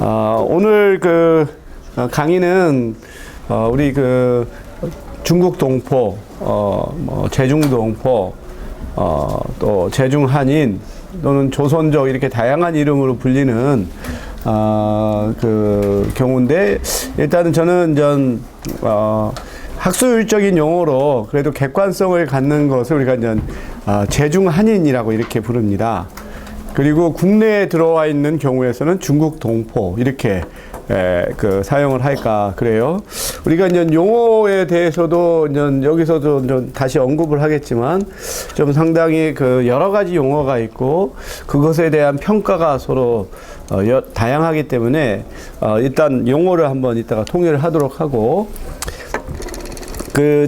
오늘 강의는 우리 중국 동포, 제중 동포, 또 제중 한인 또는 조선족 이렇게 다양한 이름으로 불리는 경우인데, 일단은 저는 학술적인 용어로 그래도 객관성을 갖는 것을 우리가 제중 한인이라고 이렇게 부릅니다. 그리고 국내에 들어와 있는 경우에서는 중국 동포 이렇게 사용을 할까 그래요. 우리가 용어에 대해서도 여기서도 다시 언급을 하겠지만 좀 상당히 여러 가지 용어가 있고 그것에 대한 평가가 서로 다양하기 때문에 일단 용어를 한번 이따가 통일을 하도록 하고,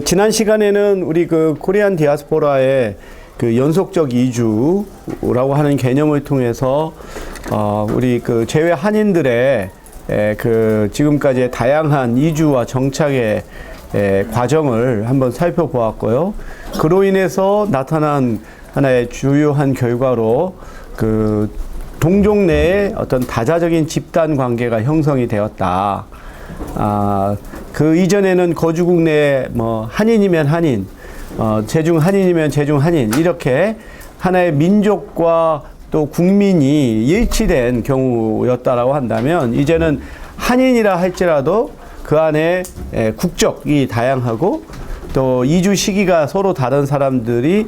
지난 시간에는 우리 코리안 디아스포라의 연속적 이주라고 하는 개념을 통해서 우리 재외 한인들의 지금까지의 다양한 이주와 정착의 과정을 한번 살펴보았고요. 그로 인해서 나타난 하나의 주요한 결과로 동족 내에 어떤 다자적인 집단 관계가 형성이 되었다. 그 이전에는 거주국 내에 한인이면 한인, 제중 한인이면 제중 한인 이렇게 하나의 민족과 또 국민이 일치된 경우였다라고 한다면, 이제는 한인이라 할지라도 그 안에 국적이 다양하고 또 이주 시기가 서로 다른 사람들이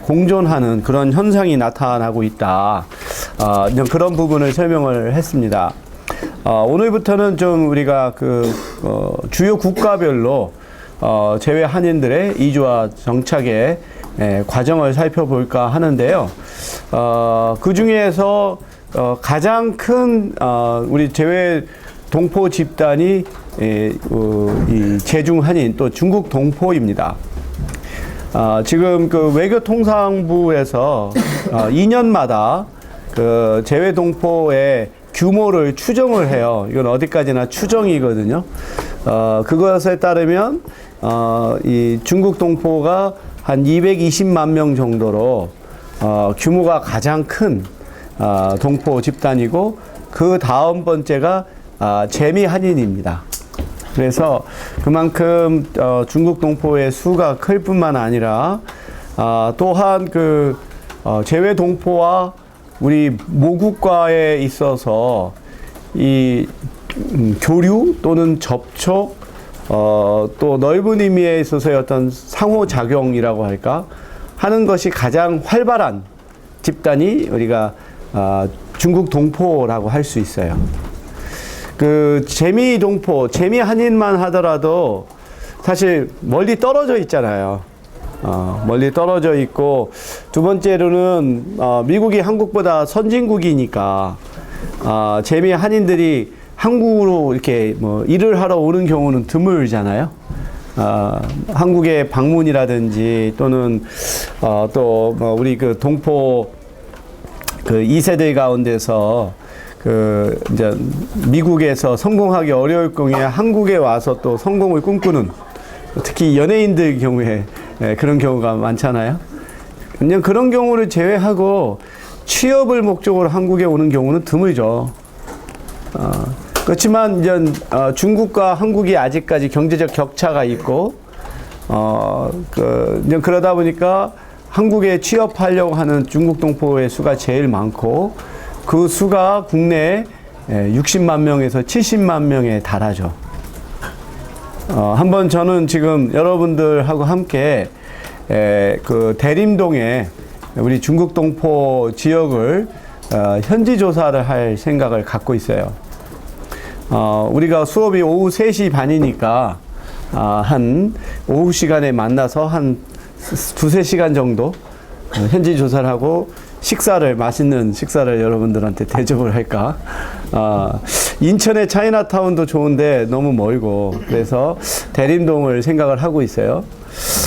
공존하는 그런 현상이 나타나고 있다. 그런 부분을 설명을 했습니다. 오늘부터는 좀 우리가 주요 국가별로 제외 한인들의 이주와 정착의 과정을 살펴볼까 하는데요. 그 중에서 가장 큰 우리 제외 동포 집단이 이 제중 한인 또 중국 동포입니다. 지금 외교통상부에서 2년마다 제외 동포의 규모를 추정을 해요. 이건 어디까지나 추정이거든요. 그것에 따르면 이 중국 동포가 한 220만 명 정도로 규모가 가장 큰 동포 집단이고, 그 다음 번째가 재미 한인입니다. 그래서 그만큼 중국 동포의 수가 클 뿐만 아니라 또한 제외 동포와 우리 모국과에 있어서 이 교류 또는 접촉, 또 넓은 의미에 있어서의 어떤 상호작용이라고 할까 하는 것이 가장 활발한 집단이 우리가 중국 동포라고 할 수 있어요. 재미 동포, 재미 한인만 하더라도 사실 멀리 떨어져 있잖아요. 멀리 떨어져 있고, 두 번째로는 미국이 한국보다 선진국이니까 재미 한인들이 한국으로 이렇게 일을 하러 오는 경우는 드물잖아요. 한국의 방문이라든지 또는 또 우리 동포 2세대 가운데서 이제 미국에서 성공하기 어려울 경우에 한국에 와서 또 성공을 꿈꾸는, 특히 연예인들 경우에 그런 경우가 많잖아요. 그냥 그런 경우를 제외하고 취업을 목적으로 한국에 오는 경우는 드물죠. 그렇지만 이제 중국과 한국이 아직까지 경제적 격차가 있고, 그러다 보니까 한국에 취업하려고 하는 중국 동포의 수가 제일 많고, 그 수가 국내에 60만 명에서 70만 명에 달하죠. 한번 저는 지금 여러분들하고 함께 대림동에 우리 중국 동포 지역을 현지 조사를 할 생각을 갖고 있어요. 우리가 수업이 오후 3시 반이니까 한 오후 시간에 만나서 한 두세 시간 정도 현지 조사를 하고 맛있는 식사를 여러분들한테 대접을 할까. 인천의 차이나타운도 좋은데 너무 멀고, 그래서 대림동을 생각을 하고 있어요.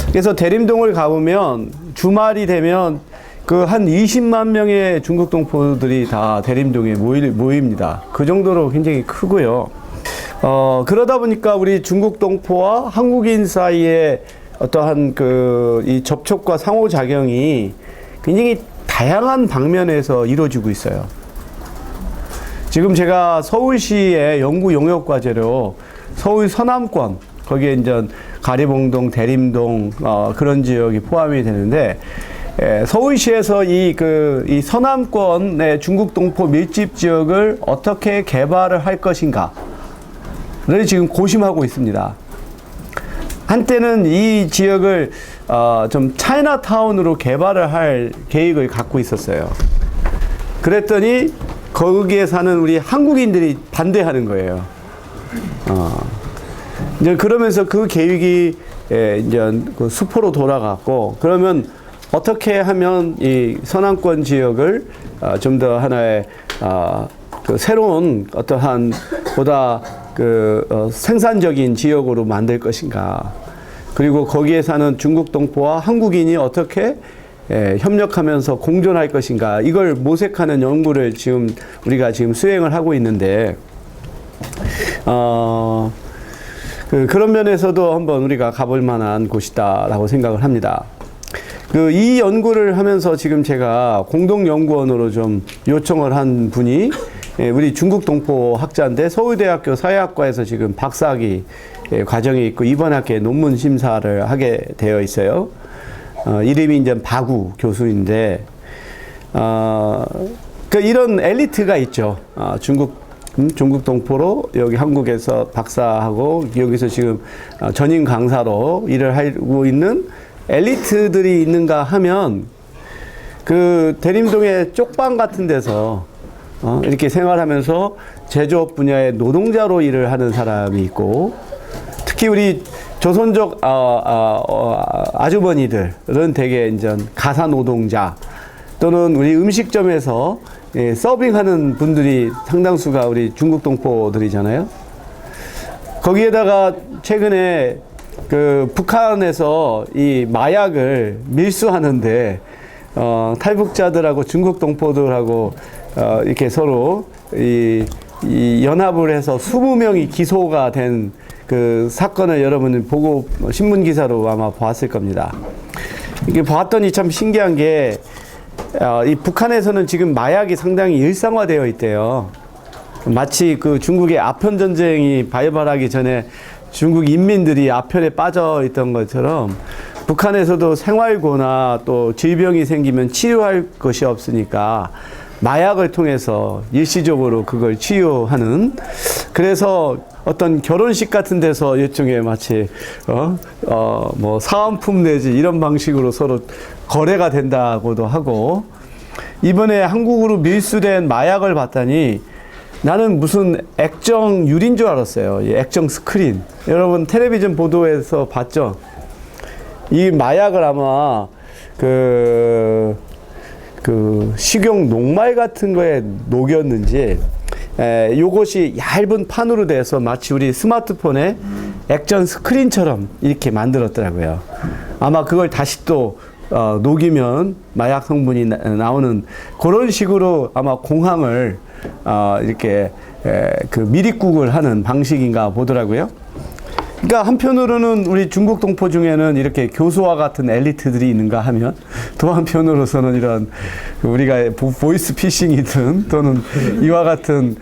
그래서 대림동을 가보면 주말이 되면 한 20만 명의 중국 동포들이 다 대림동에 모입니다. 그 정도로 굉장히 크고요. 그러다 보니까 우리 중국 동포와 한국인 사이에 어떠한 이 접촉과 상호작용이 굉장히 다양한 방면에서 이루어지고 있어요. 지금 제가 서울시의 연구 용역 과제로 서울 서남권, 거기에 이제 가리봉동, 대림동, 그런 지역이 포함이 되는데, 서울시에서 이 서남권의 중국 동포 밀집 지역을 어떻게 개발을 할 것인가를 지금 고심하고 있습니다. 한때는 이 지역을 좀 차이나타운으로 개발을 할 계획을 갖고 있었어요. 그랬더니 거기에 사는 우리 한국인들이 반대하는 거예요. 이제 그러면서 그 계획이 이제 그 수포로 돌아갔고, 그러면 어떻게 하면 이 서남권 지역을 좀 더 하나의 그 새로운 어떠한 보다 생산적인 지역으로 만들 것인가. 그리고 거기에 사는 중국 동포와 한국인이 어떻게 협력하면서 공존할 것인가. 이걸 모색하는 연구를 우리가 지금 수행을 하고 있는데, 그런 면에서도 한번 우리가 가볼 만한 곳이다라고 생각을 합니다. 이 연구를 하면서 지금 제가 공동연구원으로 좀 요청을 한 분이 우리 중국 동포 학자인데 서울대학교 사회학과에서 지금 박사학위 과정에 있고 이번 학기에 논문 심사를 하게 되어 있어요. 이름이 이제 박우 교수인데, 이런 엘리트가 있죠. 중국 동포로 여기 한국에서 박사하고 여기서 지금 전임 강사로 일을 하고 있는 엘리트들이 있는가 하면 대림동의 쪽방 같은 데서 이렇게 생활하면서 제조업 분야의 노동자로 일을 하는 사람이 있고, 특히 우리 조선족 아주머니들은 되게 이제 가사 노동자 또는 우리 음식점에서 서빙하는 분들이 상당수가 우리 중국 동포들이잖아요. 거기에다가 최근에 북한에서 이 마약을 밀수하는데 탈북자들하고 중국 동포들하고 이렇게 서로 이 연합을 해서 20명이 기소가 된 그 사건을 여러분은 보고 신문 기사로 아마 봤을 겁니다. 이게 봤더니 참 신기한 게 이 북한에서는 지금 마약이 상당히 일상화되어 있대요. 마치 중국의 아편 전쟁이 발발하기 전에 중국 인민들이 아편에 빠져 있던 것처럼 북한에서도 생활고나 또 질병이 생기면 치료할 것이 없으니까 마약을 통해서 일시적으로 그걸 치유하는, 그래서 어떤 결혼식 같은 데서 일종의 마치 뭐 사은품 내지 이런 방식으로 서로 거래가 된다고도 하고, 이번에 한국으로 밀수된 마약을 봤더니 나는 무슨 액정 유리인 줄 알았어요. 이 액정 스크린. 여러분 텔레비전 보도에서 봤죠? 이 마약을 아마 식용 녹말 같은 거에 녹였는지 요것이 얇은 판으로 돼서 마치 우리 스마트폰의 액정 스크린처럼 이렇게 만들었더라고요. 아마 그걸 다시 또 녹이면 마약 성분이 나오는 그런 식으로 아마 공항을 이렇게 미립국을 하는 방식인가 보더라고요. 그러니까 한편으로는 우리 중국 동포 중에는 이렇게 교수와 같은 엘리트들이 있는가 하면, 또 한편으로서는 이런 우리가 보이스 피싱이든 또는 이와 같은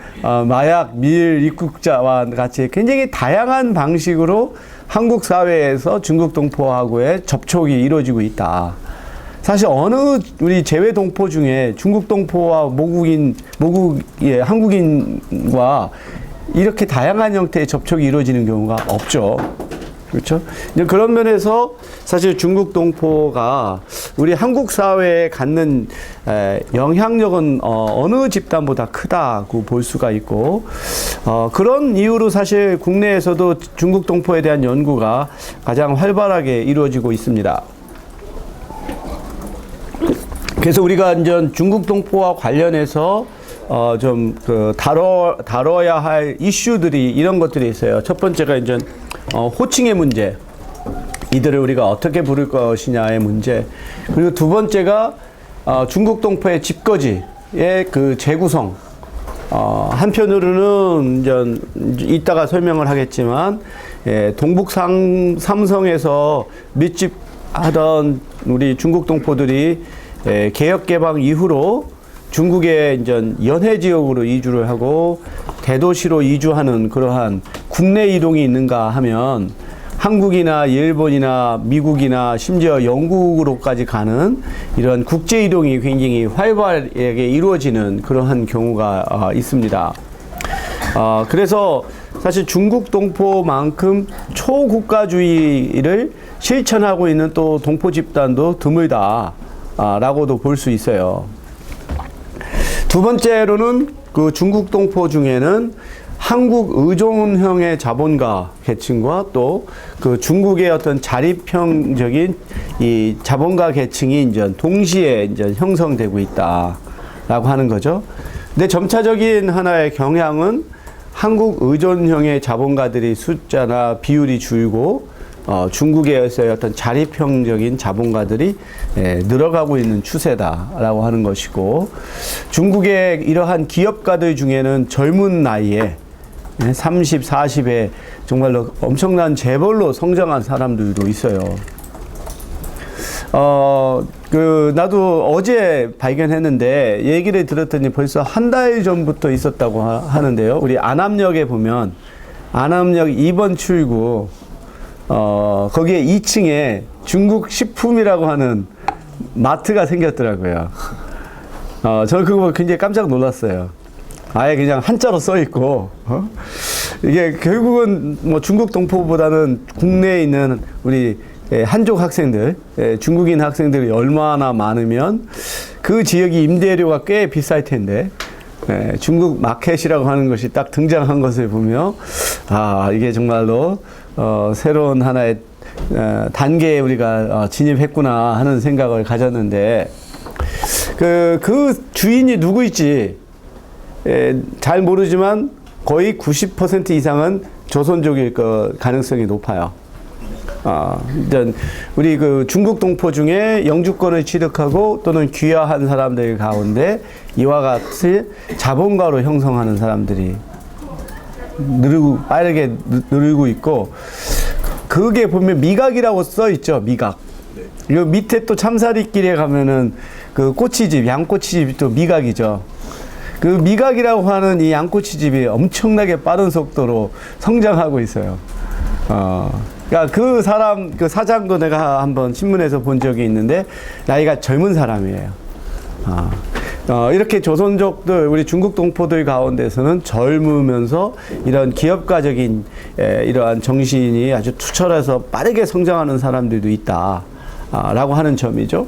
마약 밀 입국자와 같이 굉장히 다양한 방식으로 한국 사회에서 중국 동포하고의 접촉이 이루어지고 있다. 사실 어느 우리 재외 동포 중에 중국 동포와 모국의 한국인과 이렇게 다양한 형태의 접촉이 이루어지는 경우가 없죠. 그렇죠? 그런 면에서 사실 중국 동포가 우리 한국 사회에 갖는 영향력은 어느 집단보다 크다고 볼 수가 있고, 그런 이유로 사실 국내에서도 중국 동포에 대한 연구가 가장 활발하게 이루어지고 있습니다. 그래서 우리가 이제 중국 동포와 관련해서 좀 다뤄야 할 이슈들이 이런 것들이 있어요. 첫 번째가 이제 호칭의 문제, 이들을 우리가 어떻게 부를 것이냐의 문제. 그리고 두 번째가 중국 동포의 집거지의 재구성. 한편으로는 이제 이따가 설명을 하겠지만, 동북 삼성에서 밀집하던 우리 중국 동포들이 개혁 개방 이후로 중국의 이제 연해 지역으로 이주를 하고 대도시로 이주하는 그러한 국내 이동이 있는가 하면 한국이나 일본이나 미국이나 심지어 영국으로까지 가는 이런 국제 이동이 굉장히 활발하게 이루어지는 그러한 경우가 있습니다. 그래서 사실 중국 동포만큼 초국가주의를 실천하고 있는 또 동포 집단도 드물다라고도 볼 수 있어요. 두 번째로는 그 중국 동포 중에는 한국 의존형의 자본가 계층과 또 그 중국의 어떤 자립형적인 이 자본가 계층이 이제 동시에 이제 형성되고 있다라고 하는 거죠. 근데 점차적인 하나의 경향은 한국 의존형의 자본가들이 숫자나 비율이 줄고 중국에서의 어떤 자립형적인 자본가들이 늘어가고 있는 추세다라고 하는 것이고, 중국의 이러한 기업가들 중에는 젊은 나이에 30, 40에 정말로 엄청난 재벌로 성장한 사람들도 있어요. 나도 어제 발견했는데 얘기를 들었더니 벌써 한 달 전부터 있었다고 하는데요. 우리 안암역에 보면 안암역 2번 출구, 거기에 2층에 중국 식품이라고 하는 마트가 생겼더라고요. 저는 그거 굉장히 깜짝 놀랐어요. 아예 그냥 한자로 써 있고, 이게 결국은 뭐 중국 동포보다는 국내에 있는 우리 한족 학생들, 중국인 학생들이 얼마나 많으면 그 지역이 임대료가 꽤 비쌀 텐데, 중국 마켓이라고 하는 것이 딱 등장한 것을 보며, 이게 정말로 새로운 하나의 단계에 우리가 진입했구나 하는 생각을 가졌는데, 그 주인이 누구일지 잘 모르지만 거의 90% 이상은 조선족일 가능성이 높아요. 우리 그 중국 동포 중에 영주권을 취득하고 또는 귀화한 사람들 가운데 이와 같이 자본가로 형성하는 사람들이 빠르게 늘고 있고, 그게 보면 미각이라고 써 있죠. 미각. 이 밑에 또 참사리길에 가면은 그 꼬치집, 양꼬치집이 또 미각이죠. 그 미각이라고 하는 이 양꼬치집이 엄청나게 빠른 속도로 성장하고 있어요. 그러니까 그 사장도 내가 한번 신문에서 본 적이 있는데 나이가 젊은 사람이에요. 이렇게 조선족들, 우리 중국 동포들 가운데서는 젊으면서 이런 기업가적인 이러한 정신이 아주 투철해서 빠르게 성장하는 사람들도 있다라고 하는 점이죠.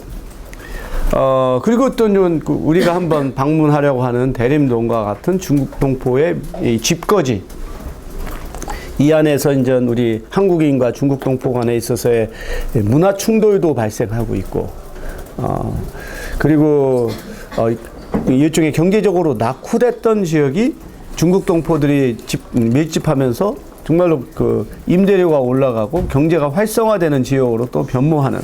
그리고 또 우리가 한번 방문하려고 하는 대림동과 같은 중국 동포의 이 집거지, 이 안에서 이제 우리 한국인과 중국 동포 간에 있어서의 문화 충돌도 발생하고 있고, 그리고 일종의 경제적으로 낙후됐던 지역이 중국 동포들이 밀집하면서 정말로 그 임대료가 올라가고 경제가 활성화되는 지역으로 또 변모하는,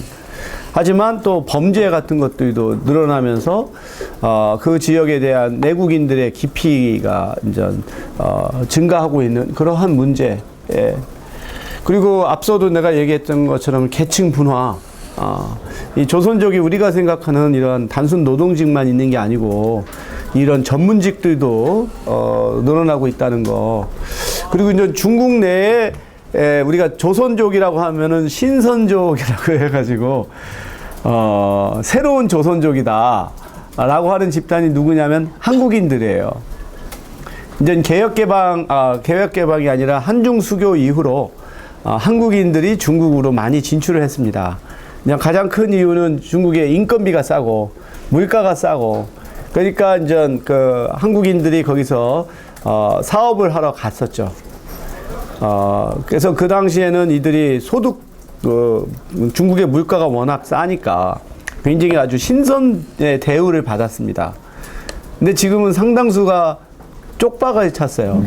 하지만 또 범죄 같은 것들도 늘어나면서 그 지역에 대한 내국인들의 기피가 이제 증가하고 있는 그러한 문제. 그리고 앞서도 내가 얘기했던 것처럼 계층 분화. 이 조선족이 우리가 생각하는 이런 단순 노동직만 있는 게 아니고 이런 전문직들도 늘어나고 있다는 거. 그리고 이제 중국 내에 우리가 조선족이라고 하면은 신선족이라고 해가지고 새로운 조선족이다 라고 하는 집단이 누구냐면 한국인들이에요. 이제 개혁개방이 아니라 한중수교 이후로 한국인들이 중국으로 많이 진출을 했습니다. 그냥 가장 큰 이유는 중국의 인건비가 싸고 물가가 싸고, 그러니까 이제 그 한국인들이 거기서 사업을 하러 갔었죠. 그래서 그 당시에는 이들이 중국의 물가가 워낙 싸니까 굉장히 아주 신선의 대우를 받았습니다. 근데 지금은 상당수가 쪽박을 찼어요.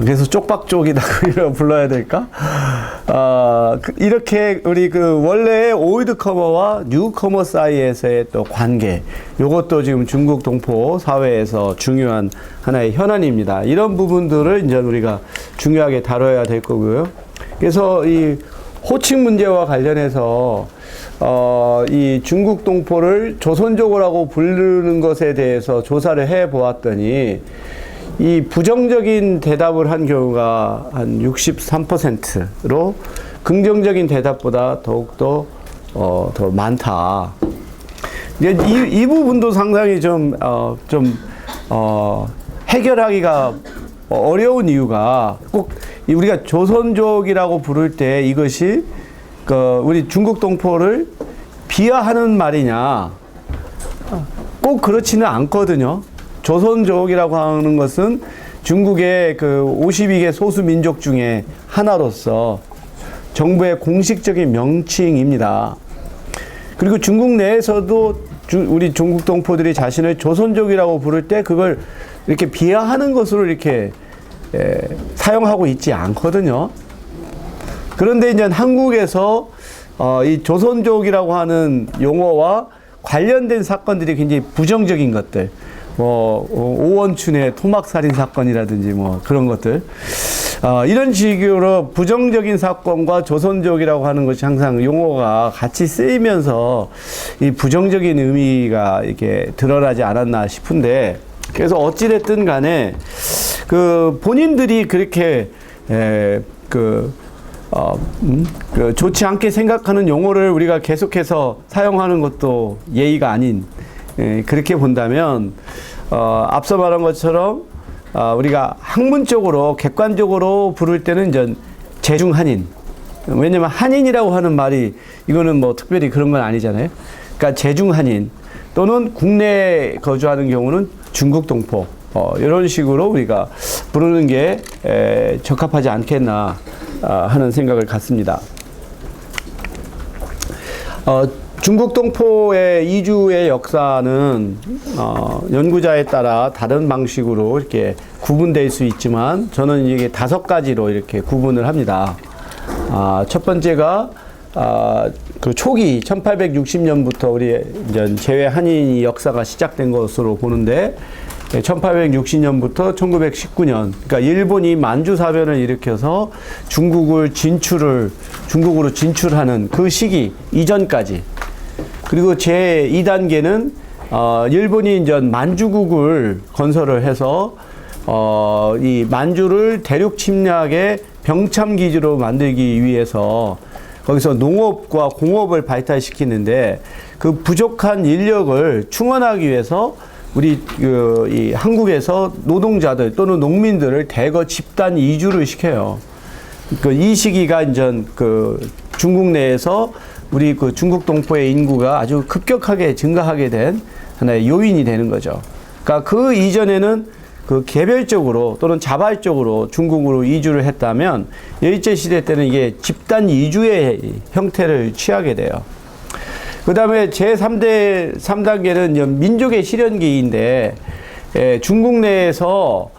그래서 쪽박족이라고 불러야 될까? 이렇게 우리 그 원래의 올드 커머와 뉴 커머 사이에서의 또 관계, 요것도 지금 중국 동포 사회에서 중요한 하나의 현안입니다. 이런 부분들을 이제 우리가 중요하게 다뤄야 될 거고요. 그래서 이 호칭 문제와 관련해서 이 중국 동포를 조선족이라고 부르는 것에 대해서 조사를 해 보았더니 이 부정적인 대답을 한 경우가 한 63%로 긍정적인 대답보다 더욱더 더 많다. 이 부분도 상당히 해결하기가 어려운 이유가 꼭 우리가 조선족이라고 부를 때 이것이 우리 중국 동포를 비하하는 말이냐? 꼭 그렇지는 않거든요. 조선족이라고 하는 것은 중국의 그 52개 소수 민족 중에 하나로서 정부의 공식적인 명칭입니다. 그리고 중국 내에서도 우리 중국 동포들이 자신을 조선족이라고 부를 때 그걸 이렇게 비하하는 것으로 이렇게 사용하고 있지 않거든요. 그런데 이제 한국에서 이 조선족이라고 하는 용어와 관련된 사건들이 굉장히 부정적인 것들, 오원춘의 토막살인 사건이라든지 그런 것들, 이런 식으로 부정적인 사건과 조선족이라고 하는 것이 항상 용어가 같이 쓰이면서 이 부정적인 의미가 이렇게 드러나지 않았나 싶은데, 그래서 어찌됐든 간에 본인들이 그렇게 좋지 않게 생각하는 용어를 우리가 계속해서 사용하는 것도 예의가 아닌, 그렇게 본다면 앞서 말한 것처럼 우리가 학문적으로 객관적으로 부를 때는 이제 재중 한인, 왜냐면 한인이라고 하는 말이 이거는 특별히 그런 건 아니잖아요. 그러니까 재중 한인 또는 국내에 거주하는 경우는 중국 동포, 이런 식으로 우리가 부르는 게 적합하지 않겠나 하는 생각을 갖습니다. 중국 동포의 이주의 역사는 연구자에 따라 다른 방식으로 이렇게 구분될 수 있지만 저는 이게 5가지로 이렇게 구분을 합니다. 첫 번째가 그 초기 1860년부터 우리 이제 재외 한인이 역사가 시작된 것으로 보는데 1860년부터 1919년, 그러니까 일본이 만주사변을 일으켜서 중국으로 진출하는 그 시기 이전까지. 그리고 제2단계는 일본이 이제 만주국을 건설을 해서 이 만주를 대륙 침략의 병참 기지로 만들기 위해서 거기서 농업과 공업을 발달시키는데 그 부족한 인력을 충원하기 위해서 우리 이 한국에서 노동자들 또는 농민들을 대거 집단 이주를 시켜요. 이 시기가 이제 중국 내에서 우리 중국 동포의 인구가 아주 급격하게 증가하게 된 하나의 요인이 되는 거죠. 그러니까 그 이전에는 개별적으로 또는 자발적으로 중국으로 이주를 했다면 일제시대 때는 이게 집단 이주의 형태를 취하게 돼요. 그 다음에 제3단계는 민족의 실현기인데, 중국 내에서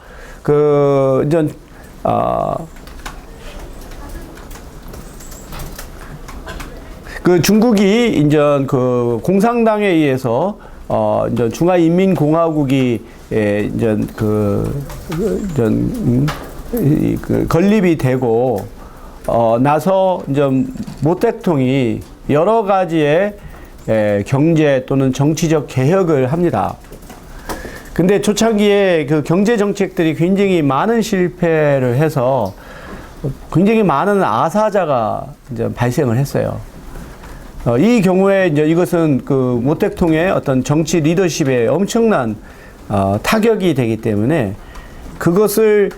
중국이 이제 공산당에 의해서 이제 중화인민공화국이 이제 건립이 되고 나서 이제 모 대통령이 여러 가지의 경제 또는 정치적 개혁을 합니다. 근데 초창기에 경제 정책들이 굉장히 많은 실패를 해서 굉장히 많은 아사자가 이제 발생을 했어요. 이 경우에 이제 이것은 모 대통령의 어떤 정치 리더십에 엄청난 타격이 되기 때문에 그것을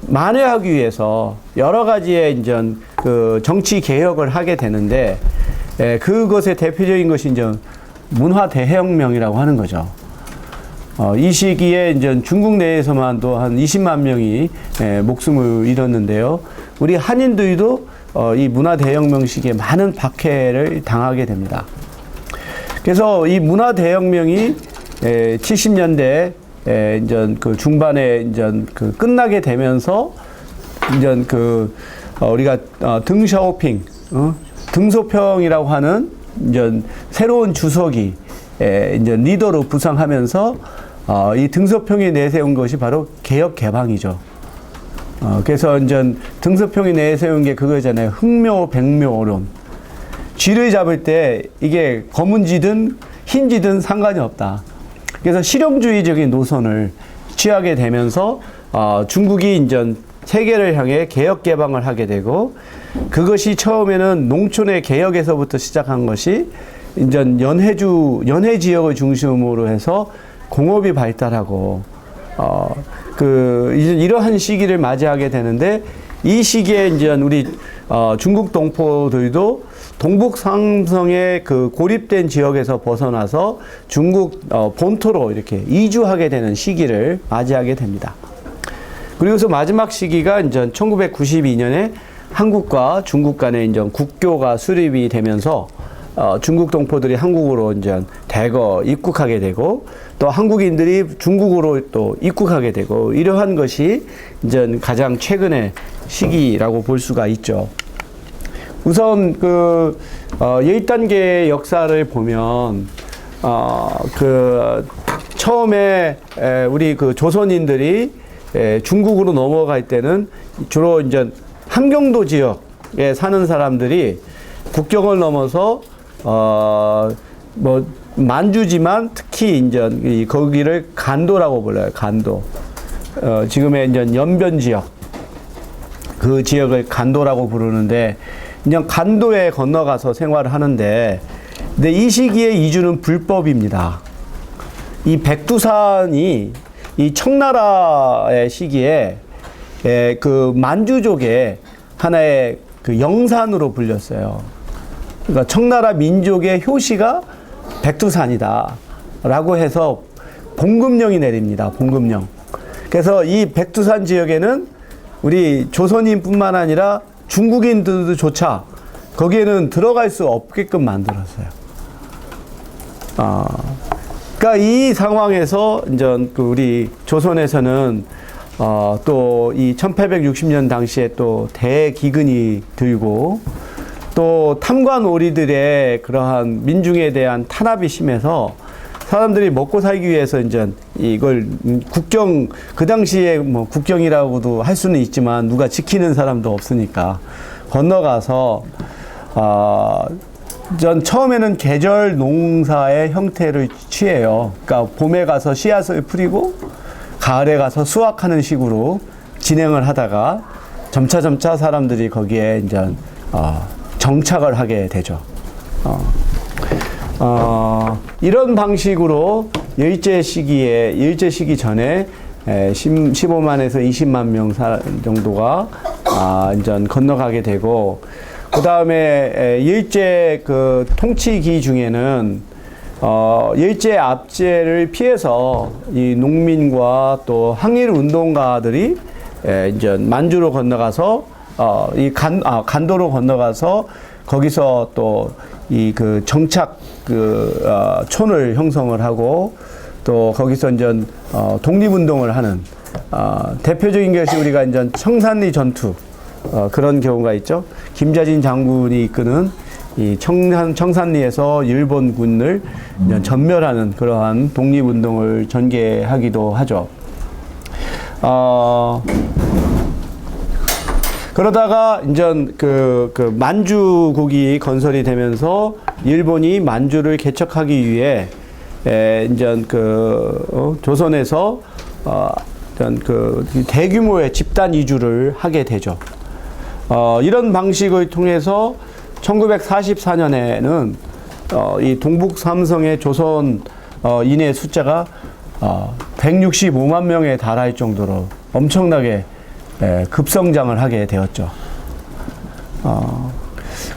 만회하기 위해서 여러 가지의 이제 정치 개혁을 하게 되는데, 그것의 대표적인 것이 이제 문화 대혁명이라고 하는 거죠. 이 시기에 이제 중국 내에서만도 한 20만 명이 목숨을 잃었는데요. 우리 한인들도 이 문화 대혁명 시기에 많은 박해를 당하게 됩니다. 그래서 이 문화 대혁명이 70년대 이제 중반에 이제 끝나게 되면서 이제 우리가 덩샤오핑, 등소평이라고 하는 이제 새로운 주석이 이제 리더로 부상하면서 이 등소평이 내세운 것이 바로 개혁 개방이죠. 그래서 이제 등소평이 내세운 게 그거잖아요. 흑묘 백묘론. 쥐를 잡을 때 이게 검은쥐든 흰쥐든 상관이 없다. 그래서 실용주의적인 노선을 취하게 되면서 중국이 이제 세계를 향해 개혁 개방을 하게 되고, 그것이 처음에는 농촌의 개혁에서부터 시작한 것이 이제 연해 지역을 중심으로 해서 공업이 발달하고 이러한 시기를 맞이하게 되는데, 이 시기에 이제 우리 중국 동포들도 동북 삼성의 그 고립된 지역에서 벗어나서 중국 본토로 이렇게 이주하게 되는 시기를 맞이하게 됩니다. 그리고서 마지막 시기가 이제 1992년에 한국과 중국 간에 이제 국교가 수립이 되면서 중국 동포들이 한국으로 이제 대거 입국하게 되고, 또 한국인들이 중국으로 또 입국하게 되고, 이러한 것이 이제 가장 최근의 시기라고 볼 수가 있죠. 우선 그 10단계의 역사를 보면 처음에 우리 그 조선인들이 중국으로 넘어갈 때는 주로 이제 함경도 지역에 사는 사람들이 국경을 넘어서 뭐 만주지만 특히 이제 거기를 간도라고 불러요. 간도. 지금의 이제 연변 지역, 그 지역을 간도라고 부르는데, 그냥 간도에 건너가서 생활을 하는데, 근데 이 시기에 이주는 불법입니다. 이 백두산이 이 청나라의 시기에 그 만주족의 하나의 그 영산으로 불렸어요. 그러니까 청나라 민족의 효시가 백두산이다 라고 해서 봉급령이 내립니다. 봉급령. 그래서 이 백두산 지역에는 우리 조선인뿐만 아니라 중국인들조차 거기에는 들어갈 수 없게끔 만들었어요. 그러니까 이 상황에서 이제 그 우리 조선에서는 또 이 1860년 당시에 또 대기근이 들고, 또 탐관오리들의 그러한 민중에 대한 탄압이 심해서 사람들이 먹고 살기 위해서 이제 이걸 국경, 그 당시에 뭐 국경이라고도 할 수는 있지만 누가 지키는 사람도 없으니까 건너가서 전 처음에는 계절 농사의 형태를 취해요. 그러니까 봄에 가서 씨앗을 뿌리고 가을에 가서 수확하는 식으로 진행을 하다가 점차 사람들이 거기에 이제 정착을 하게 되죠. 이런 방식으로 일제 시기 전에 15만에서 20만 명 정도가 이제 건너가게 되고, 그 다음에 일제 그 통치기 중에는 일제 압제를 피해서 이 농민과 또 항일 운동가들이 이제 만주로 건너가서 간도로 건너가서 거기서 또 이 그 정착 촌을 형성을 하고, 또 거기서 이제 독립운동을 하는 대표적인 것이 우리가 이제 청산리 전투, 그런 경우가 있죠. 김자진 장군이 이끄는 이 청산리에서 일본군을 전멸하는 그러한 독립운동을 전개하기도 하죠. 그러다가 이제 그 만주국이 건설이 되면서 일본이 만주를 개척하기 위해 이제 조선에서 대규모의 집단 이주를 하게 되죠. 이런 방식을 통해서 1944년에는 이 동북 삼성의 조선인의 숫자가 165만 명에 달할 정도로 엄청나게 급성장을 하게 되었죠.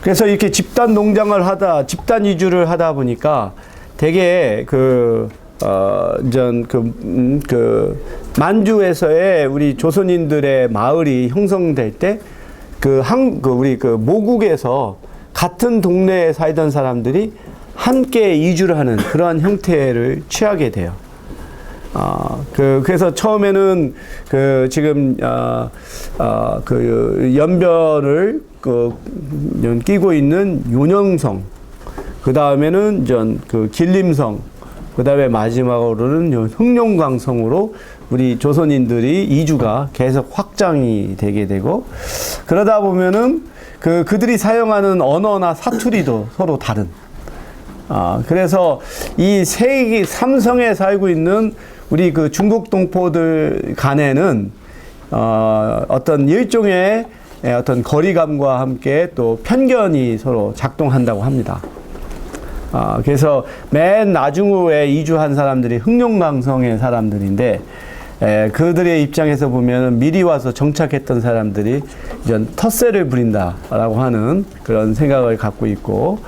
그래서 이렇게 집단 농장을 집단 이주를 하다 보니까 되게 만주에서의 우리 조선인들의 마을이 형성될 때 우리 모국에서 같은 동네에 살던 사람들이 함께 이주를 하는 그러한 형태를 취하게 돼요. 그래서 처음에는 지금 연변을 끼고 있는 윤영성, 그 다음에는 길림성, 그 다음에 마지막으로는 흑룡강성으로 우리 조선인들이 이주가 계속 확장이 되게 되고, 그러다 보면은 그들이 사용하는 언어나 사투리도 서로 다른. 그래서 이 삼성에 살고 있는 우리 그 중국 동포들 간에는 어떤 일종의 어떤 거리감과 함께 또 편견이 서로 작동한다고 합니다. 그래서 맨 나중후에 이주한 사람들이 흑룡강성의 사람들인데, 그들의 입장에서 보면 미리 와서 정착했던 사람들이 이제 텃세를 부린다라고 하는 그런 생각을 갖고 있고,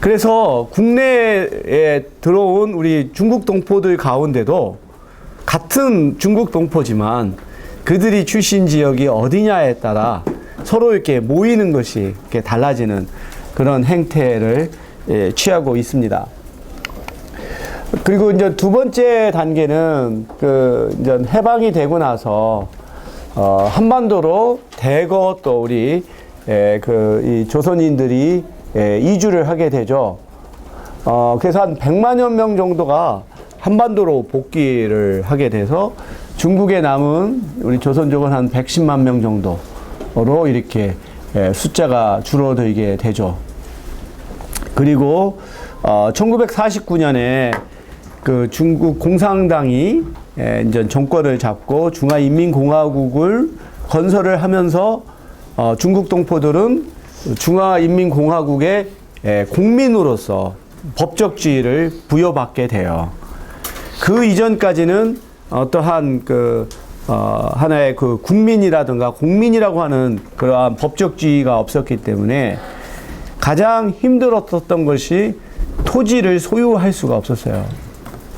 그래서 국내에 들어온 우리 중국 동포들 가운데도 같은 중국 동포지만 그들이 출신 지역이 어디냐에 따라 서로 이렇게 모이는 것이 이렇게 달라지는 그런 행태를 취하고 있습니다. 그리고 이제 두 번째 단계는 이제 해방이 되고 나서 한반도로 대거 또 우리 이 조선인들이 이주를 하게 되죠. 그래서 한 100만여 명 정도가 한반도로 복귀를 하게 돼서 중국에 남은 우리 조선족은 한 110만 명 정도로 이렇게 숫자가 줄어들게 되죠. 그리고 1949년에 그 중국 공산당이 이제 정권을 잡고 중화인민공화국을 건설을 하면서 중국 동포들은 중화인민공화국의 국민으로서 법적지위를 부여받게 돼요. 그 이전까지는 어떠한 하나의 그 국민이라든가 공민이라고 하는 그러한 법적지위가 없었기 때문에 가장 힘들었던 것이 토지를 소유할 수가 없었어요.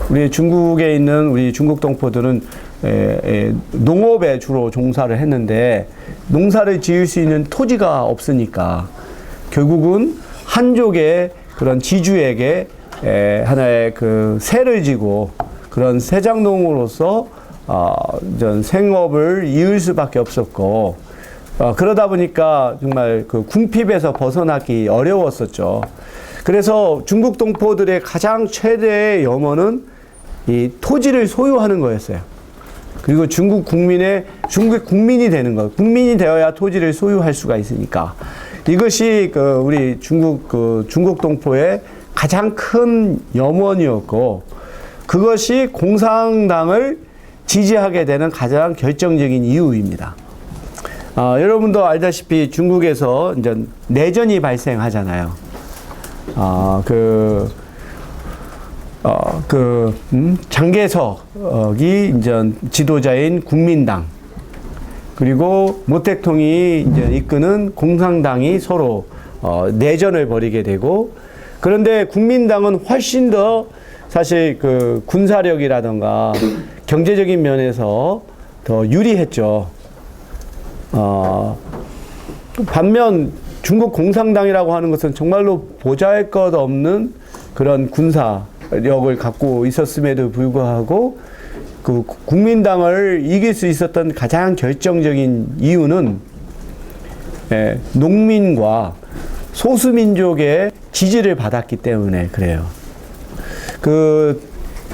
우리 중국에 있는 우리 중국 동포들은 농업에 주로 종사를 했는데 농사를 지을 수 있는 토지가 없으니까 결국은 한족의 그런 지주에게 하나의 그 세를 지고 그런 세장농으로서 생업을 이을 수밖에 없었고, 그러다 보니까 정말 그 궁핍에서 벗어나기 어려웠었죠. 그래서 중국 동포들의 가장 최대의 염원은 이 토지를 소유하는 거였어요. 그리고 중국 국민이 되는 거. 국민이 되어야 토지를 소유할 수가 있으니까. 이것이 우리 중국 동포의 가장 큰 염원이었고, 그것이 공산당을 지지하게 되는 가장 결정적인 이유입니다. 여러분도 알다시피 중국에서 이제 내전이 발생하잖아요. 장개석이 이제 지도자인 국민당, 그리고 모택동이 이제 이끄는 공산당이 서로 내전을 벌이게 되고, 그런데 국민당은 훨씬 더 사실 그 군사력이라든가 경제적인 면에서 더 유리했죠. 반면 중국 공산당이라고 하는 것은 정말로 보잘것없는 그런 군사력을 갖고 있었음에도 불구하고 그 국민당을 이길 수 있었던 가장 결정적인 이유는 농민과 소수민족의 지지를 받았기 때문에 그래요. 그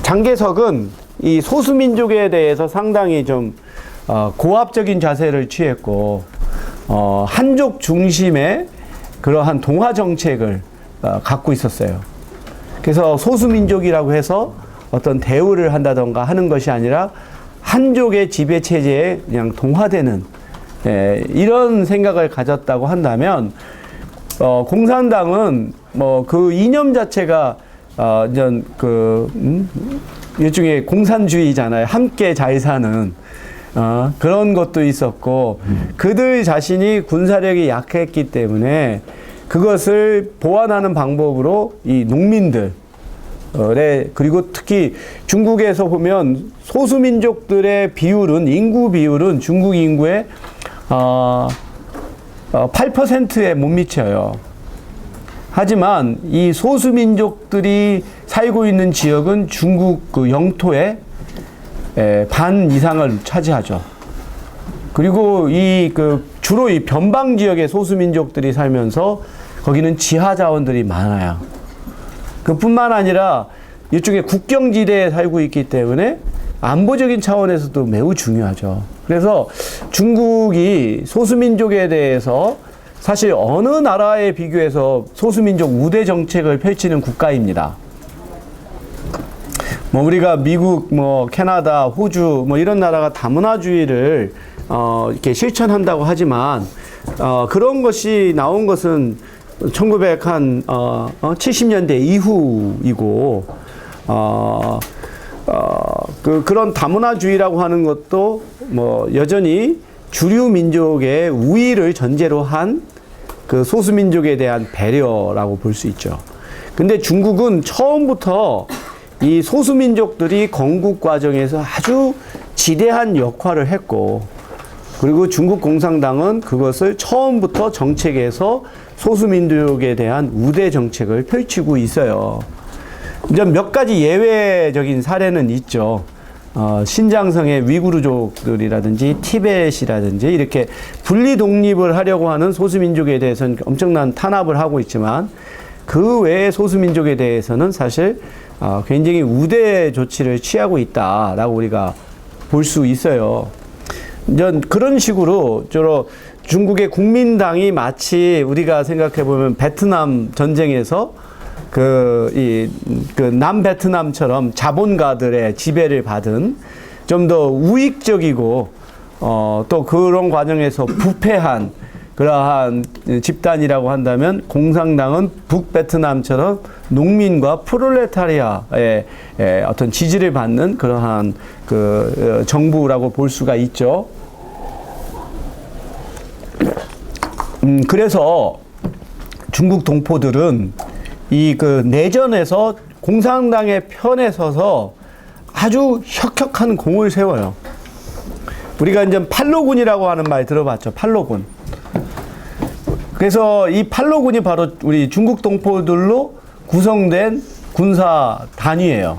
장개석은 이 소수민족에 대해서 상당히 좀 고압적인 자세를 취했고, 한족 중심의 그러한 동화 정책을 갖고 있었어요. 그래서 소수민족이라고 해서 어떤 대우를 한다던가 하는 것이 아니라 한족의 지배 체제에 그냥 동화되는 이런 생각을 가졌다고 한다면, 공산당은 뭐 그 이념 자체가 일종의 공산주의잖아요. 함께 잘 사는 그런 것도 있었고, 그들 자신이 군사력이 약했기 때문에 그것을 보완하는 방법으로 이 농민들, 그리고 특히 중국에서 보면 소수민족들의 비율은, 인구 비율은 중국 인구의 8%에 못 미쳐요. 하지만 이 소수민족들이 살고 있는 지역은 중국 그 영토의 반 이상을 차지하죠. 그리고 주로 이 변방 지역의 소수민족들이 살면서 거기는 지하 자원들이 많아요. 그뿐만 아니라 이쪽에 국경지대에 살고 있기 때문에 안보적인 차원에서도 매우 중요하죠. 그래서 중국이 소수민족에 대해서 사실 어느 나라에 비교해서 소수민족 우대 정책을 펼치는 국가입니다. 뭐 우리가 미국, 뭐 캐나다, 호주 뭐 이런 나라가 다문화주의를 이렇게 실천한다고 하지만 그런 것이 나온 것은 1970년대 이후이고 그런 다문화주의라고 하는 것도 뭐 여전히 주류 민족의 우위를 전제로 한 그 소수민족에 대한 배려라고 볼 수 있죠. 근데 중국은 처음부터 이 소수민족들이 건국 과정에서 아주 지대한 역할을 했고, 그리고 중국 공산당은 그것을 처음부터 정책에서 소수민족에 대한 우대 정책을 펼치고 있어요. 이제 몇 가지 예외적인 사례는 있죠. 신장성의 위구르족들이라든지 티벳이라든지 이렇게 분리 독립을 하려고 하는 소수민족에 대해서는 엄청난 탄압을 하고 있지만, 그 외의 소수민족에 대해서는 사실 굉장히 우대 조치를 취하고 있다라고 우리가 볼 수 있어요. 그런 식으로 중국의 국민당이 마치 우리가 생각해 보면 베트남 전쟁에서 남베트남처럼 자본가들의 지배를 받은 좀 더 우익적이고 또 그런 과정에서 부패한 그러한 집단이라고 한다면, 공산당은 북베트남처럼 농민과 프롤레타리아의 어떤 지지를 받는 그러한 그 정부라고 볼 수가 있죠. 그래서 중국 동포들은 이 내전에서 공산당의 편에 서서 아주 혁혁한 공을 세워요. 우리가 이제 팔로군이라고 하는 말 들어봤죠. 팔로군. 그래서 이 팔로군이 바로 우리 중국 동포들로 구성된 군사 단위예요.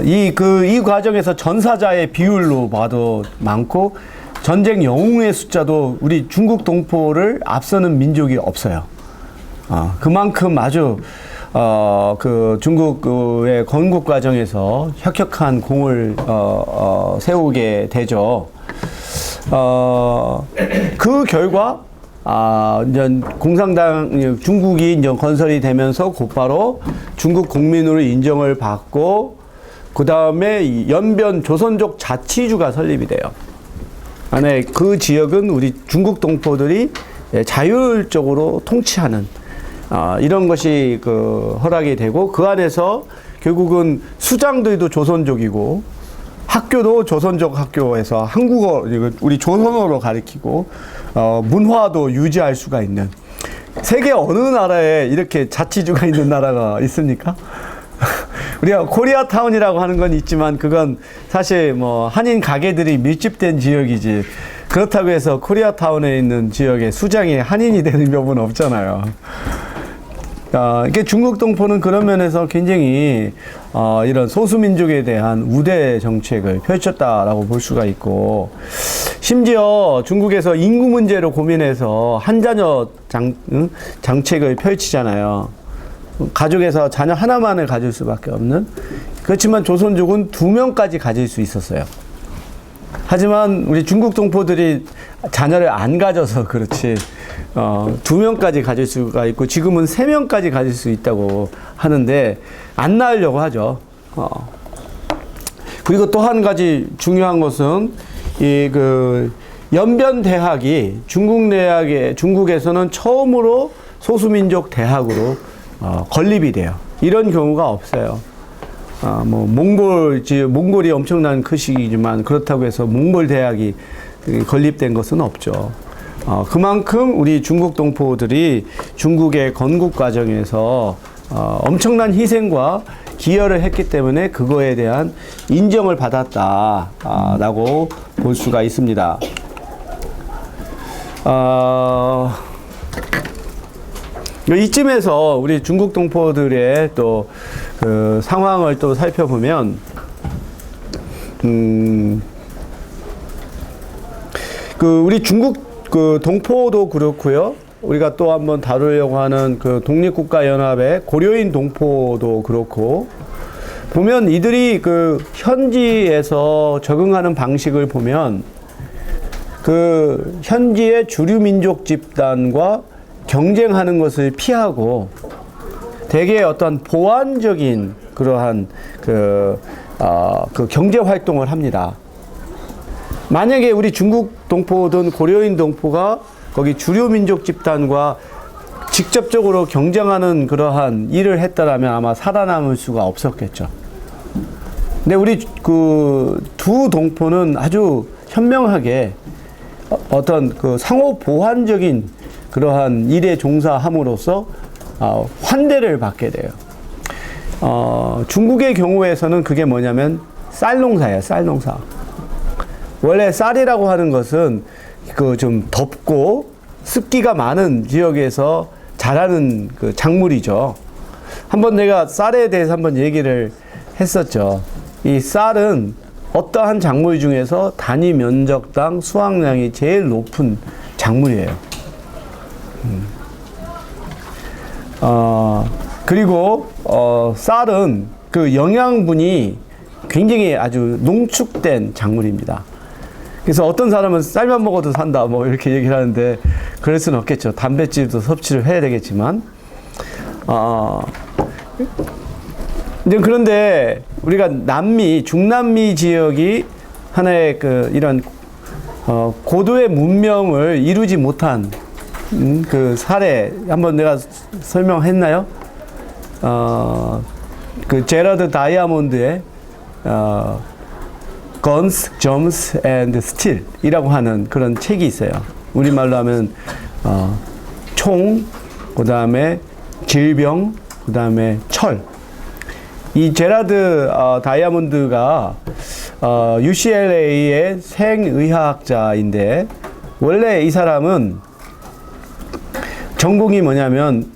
이 과정에서 전사자의 비율로 봐도 많고, 전쟁 영웅의 숫자도 우리 중국 동포를 앞서는 민족이 없어요. 그만큼 아주 중국의 건국 과정에서 혁혁한 공을 세우게 되죠. 그 결과 이제 중국이 이제 건설이 되면서 곧바로 중국 국민으로 인정을 받고, 그 다음에 연변 조선족 자치주가 설립이 돼요. 안에 그 지역은 우리 중국 동포들이 자율적으로 통치하는 이런 것이 허락이 되고, 그 안에서 결국은 수장들도 조선족이고, 학교도 조선족 학교에서 한국어, 우리 조선어로 가르치고, 문화도 유지할 수가 있는, 세계 어느 나라에 이렇게 자치주가 있는 나라가 있습니까? 우리가 코리아타운이라고 하는 건 있지만, 그건 사실 뭐 한인 가게들이 밀집된 지역이지, 그렇다고 해서 코리아타운에 있는 지역에 수장이 한인이 되는 경우는 없잖아요. 이게 중국 동포는 그런 면에서 굉장히 이런 소수민족에 대한 우대 정책을 펼쳤다라고 볼 수가 있고, 심지어 중국에서 인구 문제를 고민해서 한자녀 정책을 펼치잖아요. 가족에서 자녀 하나만을 가질 수밖에 없는. 그렇지만 조선족은 2명까지 가질 수 있었어요. 하지만 우리 중국 동포들이 자녀를 안 가져서 그렇지 2명까지 가질 수가 있고, 지금은 3명까지 가질 수 있다고 하는데 안 낳으려고 하죠. 그리고 또 한 가지 중요한 것은 연변 대학이 중국에서는 처음으로 소수민족 대학으로 건립이 돼요. 이런 경우가 없어요. 몽골이 엄청난 크시기지만 그렇다고 해서 몽골 대학이 건립된 것은 없죠. 그만큼 우리 중국 동포들이 중국의 건국 과정에서 엄청난 희생과 기여를 했기 때문에 그거에 대한 인정을 받았다라고 볼 수가 있습니다. 이쯤에서 우리 중국 동포들의 또 그 상황을 또 살펴보면, 우리 중국 동포도 그렇고요. 우리가 또 한번 다루려고 하는 그 독립국가연합의 고려인 동포도 그렇고, 보면 이들이 그 현지에서 적응하는 방식을 보면 그 현지의 주류 민족 집단과 경쟁하는 것을 피하고 대개 어떤 보완적인 그러한 그 경제 활동을 합니다. 만약에 우리 중국 동포든 고려인 동포가 거기 주류 민족 집단과 직접적으로 경쟁하는 그러한 일을 했다라면 아마 살아남을 수가 없었겠죠. 근데 우리 그 두 동포는 아주 현명하게 어떤 그 상호 보완적인 그러한 일에 종사함으로써 환대를 받게 돼요. 중국의 경우에서는 그게 뭐냐면 쌀 농사예요, 쌀 농사. 원래 쌀이라고 하는 것은 그 좀 덥고 습기가 많은 지역에서 자라는 그 작물이죠. 한번 내가 쌀에 대해서 한번 얘기를 했었죠. 이 쌀은 어떠한 작물 중에서 단위 면적당 수확량이 제일 높은 작물이에요. 그리고 쌀은 그 영양분이 굉장히 아주 농축된 작물입니다. 그래서 어떤 사람은 쌀만 먹어도 산다 뭐 이렇게 얘기를 하는데 그럴 수는 없겠죠. 단백질도 섭취를 해야 되겠지만 그런데 우리가 남미, 중남미 지역이 하나의 그 이런 고도의 문명을 이루지 못한 그 사례 한번 내가 설명했나요? 그 제라드 다이아몬드의 Guns, Germs and Steel 이라고 하는 그런 책이 있어요. 우리말로 하면 총, 그 다음에 질병, 그 다음에 철. 이 제라드 다이아몬드가 UCLA의 생의학자인데 원래 이 사람은 전공이 뭐냐면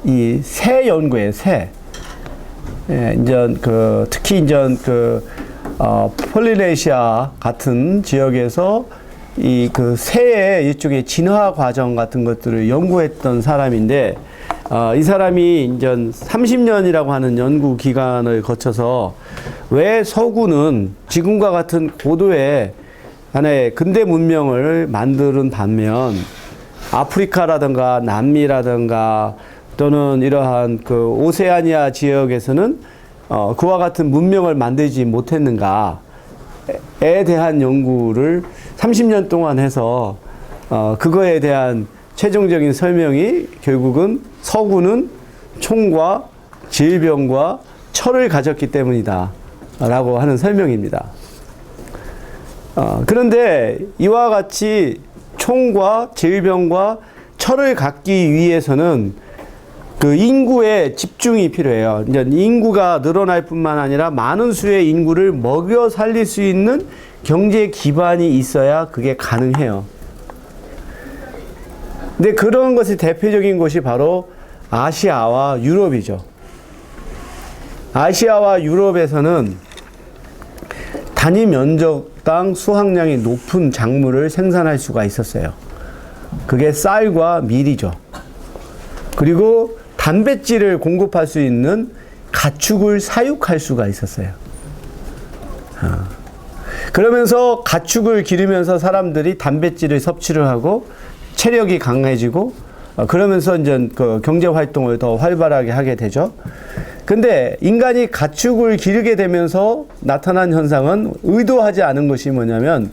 이 새 연구예요. 새. 예, 이제 특히 이제 폴리네시아 같은 지역에서 이 그 새의 일종의 진화 과정 같은 것들을 연구했던 사람인데 이 사람이 이제 30년이라고 하는 연구 기간을 거쳐서 왜 서구는 지금과 같은 고도의 하나의 근대 문명을 만드는 반면 아프리카라든가 남미라든가 또는 이러한 그 오세아니아 지역에서는 그와 같은 문명을 만들지 못했는가에 대한 연구를 30년 동안 해서 그거에 대한 최종적인 설명이 결국은 서구는 총과 질병과 철을 가졌기 때문이다 라고 하는 설명입니다. 그런데 이와 같이 총과 질병과 철을 갖기 위해서는 그 인구의 집중이 필요해요. 이제 인구가 늘어날 뿐만 아니라 많은 수의 인구를 먹여 살릴 수 있는 경제 기반이 있어야 그게 가능해요. 근데 그런 것이 대표적인 곳이 바로 아시아와 유럽이죠. 아시아와 유럽에서는 단위 면적당 수확량이 높은 작물을 생산할 수가 있었어요. 그게 쌀과 밀이죠. 그리고 단백질을 공급할 수 있는 가축을 사육할 수가 있었어요. 그러면서 가축을 기르면서 사람들이 단백질을 섭취를 하고 체력이 강해지고 그러면서 이제 그 경제 활동을 더 활발하게 하게 되죠. 근데 인간이 가축을 기르게 되면서 나타난 현상은 의도하지 않은 것이 뭐냐면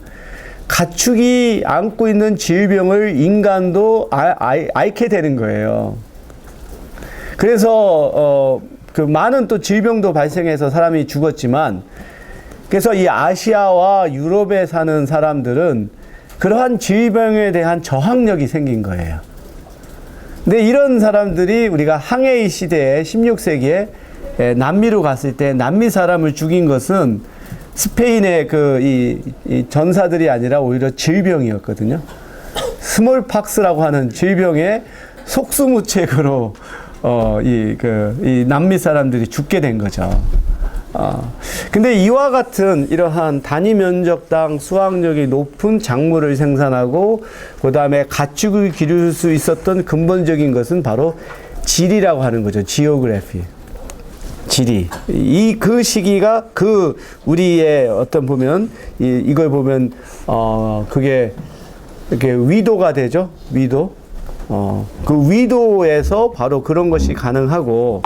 가축이 안고 있는 질병을 인간도 앓게 되는 거예요. 그래서 그 많은 또 질병도 발생해서 사람이 죽었지만 그래서 이 아시아와 유럽에 사는 사람들은 그러한 질병에 대한 저항력이 생긴 거예요. 근데 이런 사람들이 우리가 항해의 시대에 16세기에 남미로 갔을 때 남미 사람을 죽인 것은 스페인의 이 전사들이 아니라 오히려 질병이었거든요. 스몰팍스라고 하는 질병에 속수무책으로 이 남미 사람들이 죽게 된 거죠. 근데 이와 같은 이러한 단위 면적당 수확력이 높은 작물을 생산하고 그 다음에 가축을 기를 수 있었던 근본적인 것은 바로 지리라고 하는 거죠. 지오그래피. 지리. 그 시기가 우리의 어떤 보면, 이걸 보면, 그게 이렇게 위도가 되죠. 위도. 그 위도에서 바로 그런 것이 가능하고,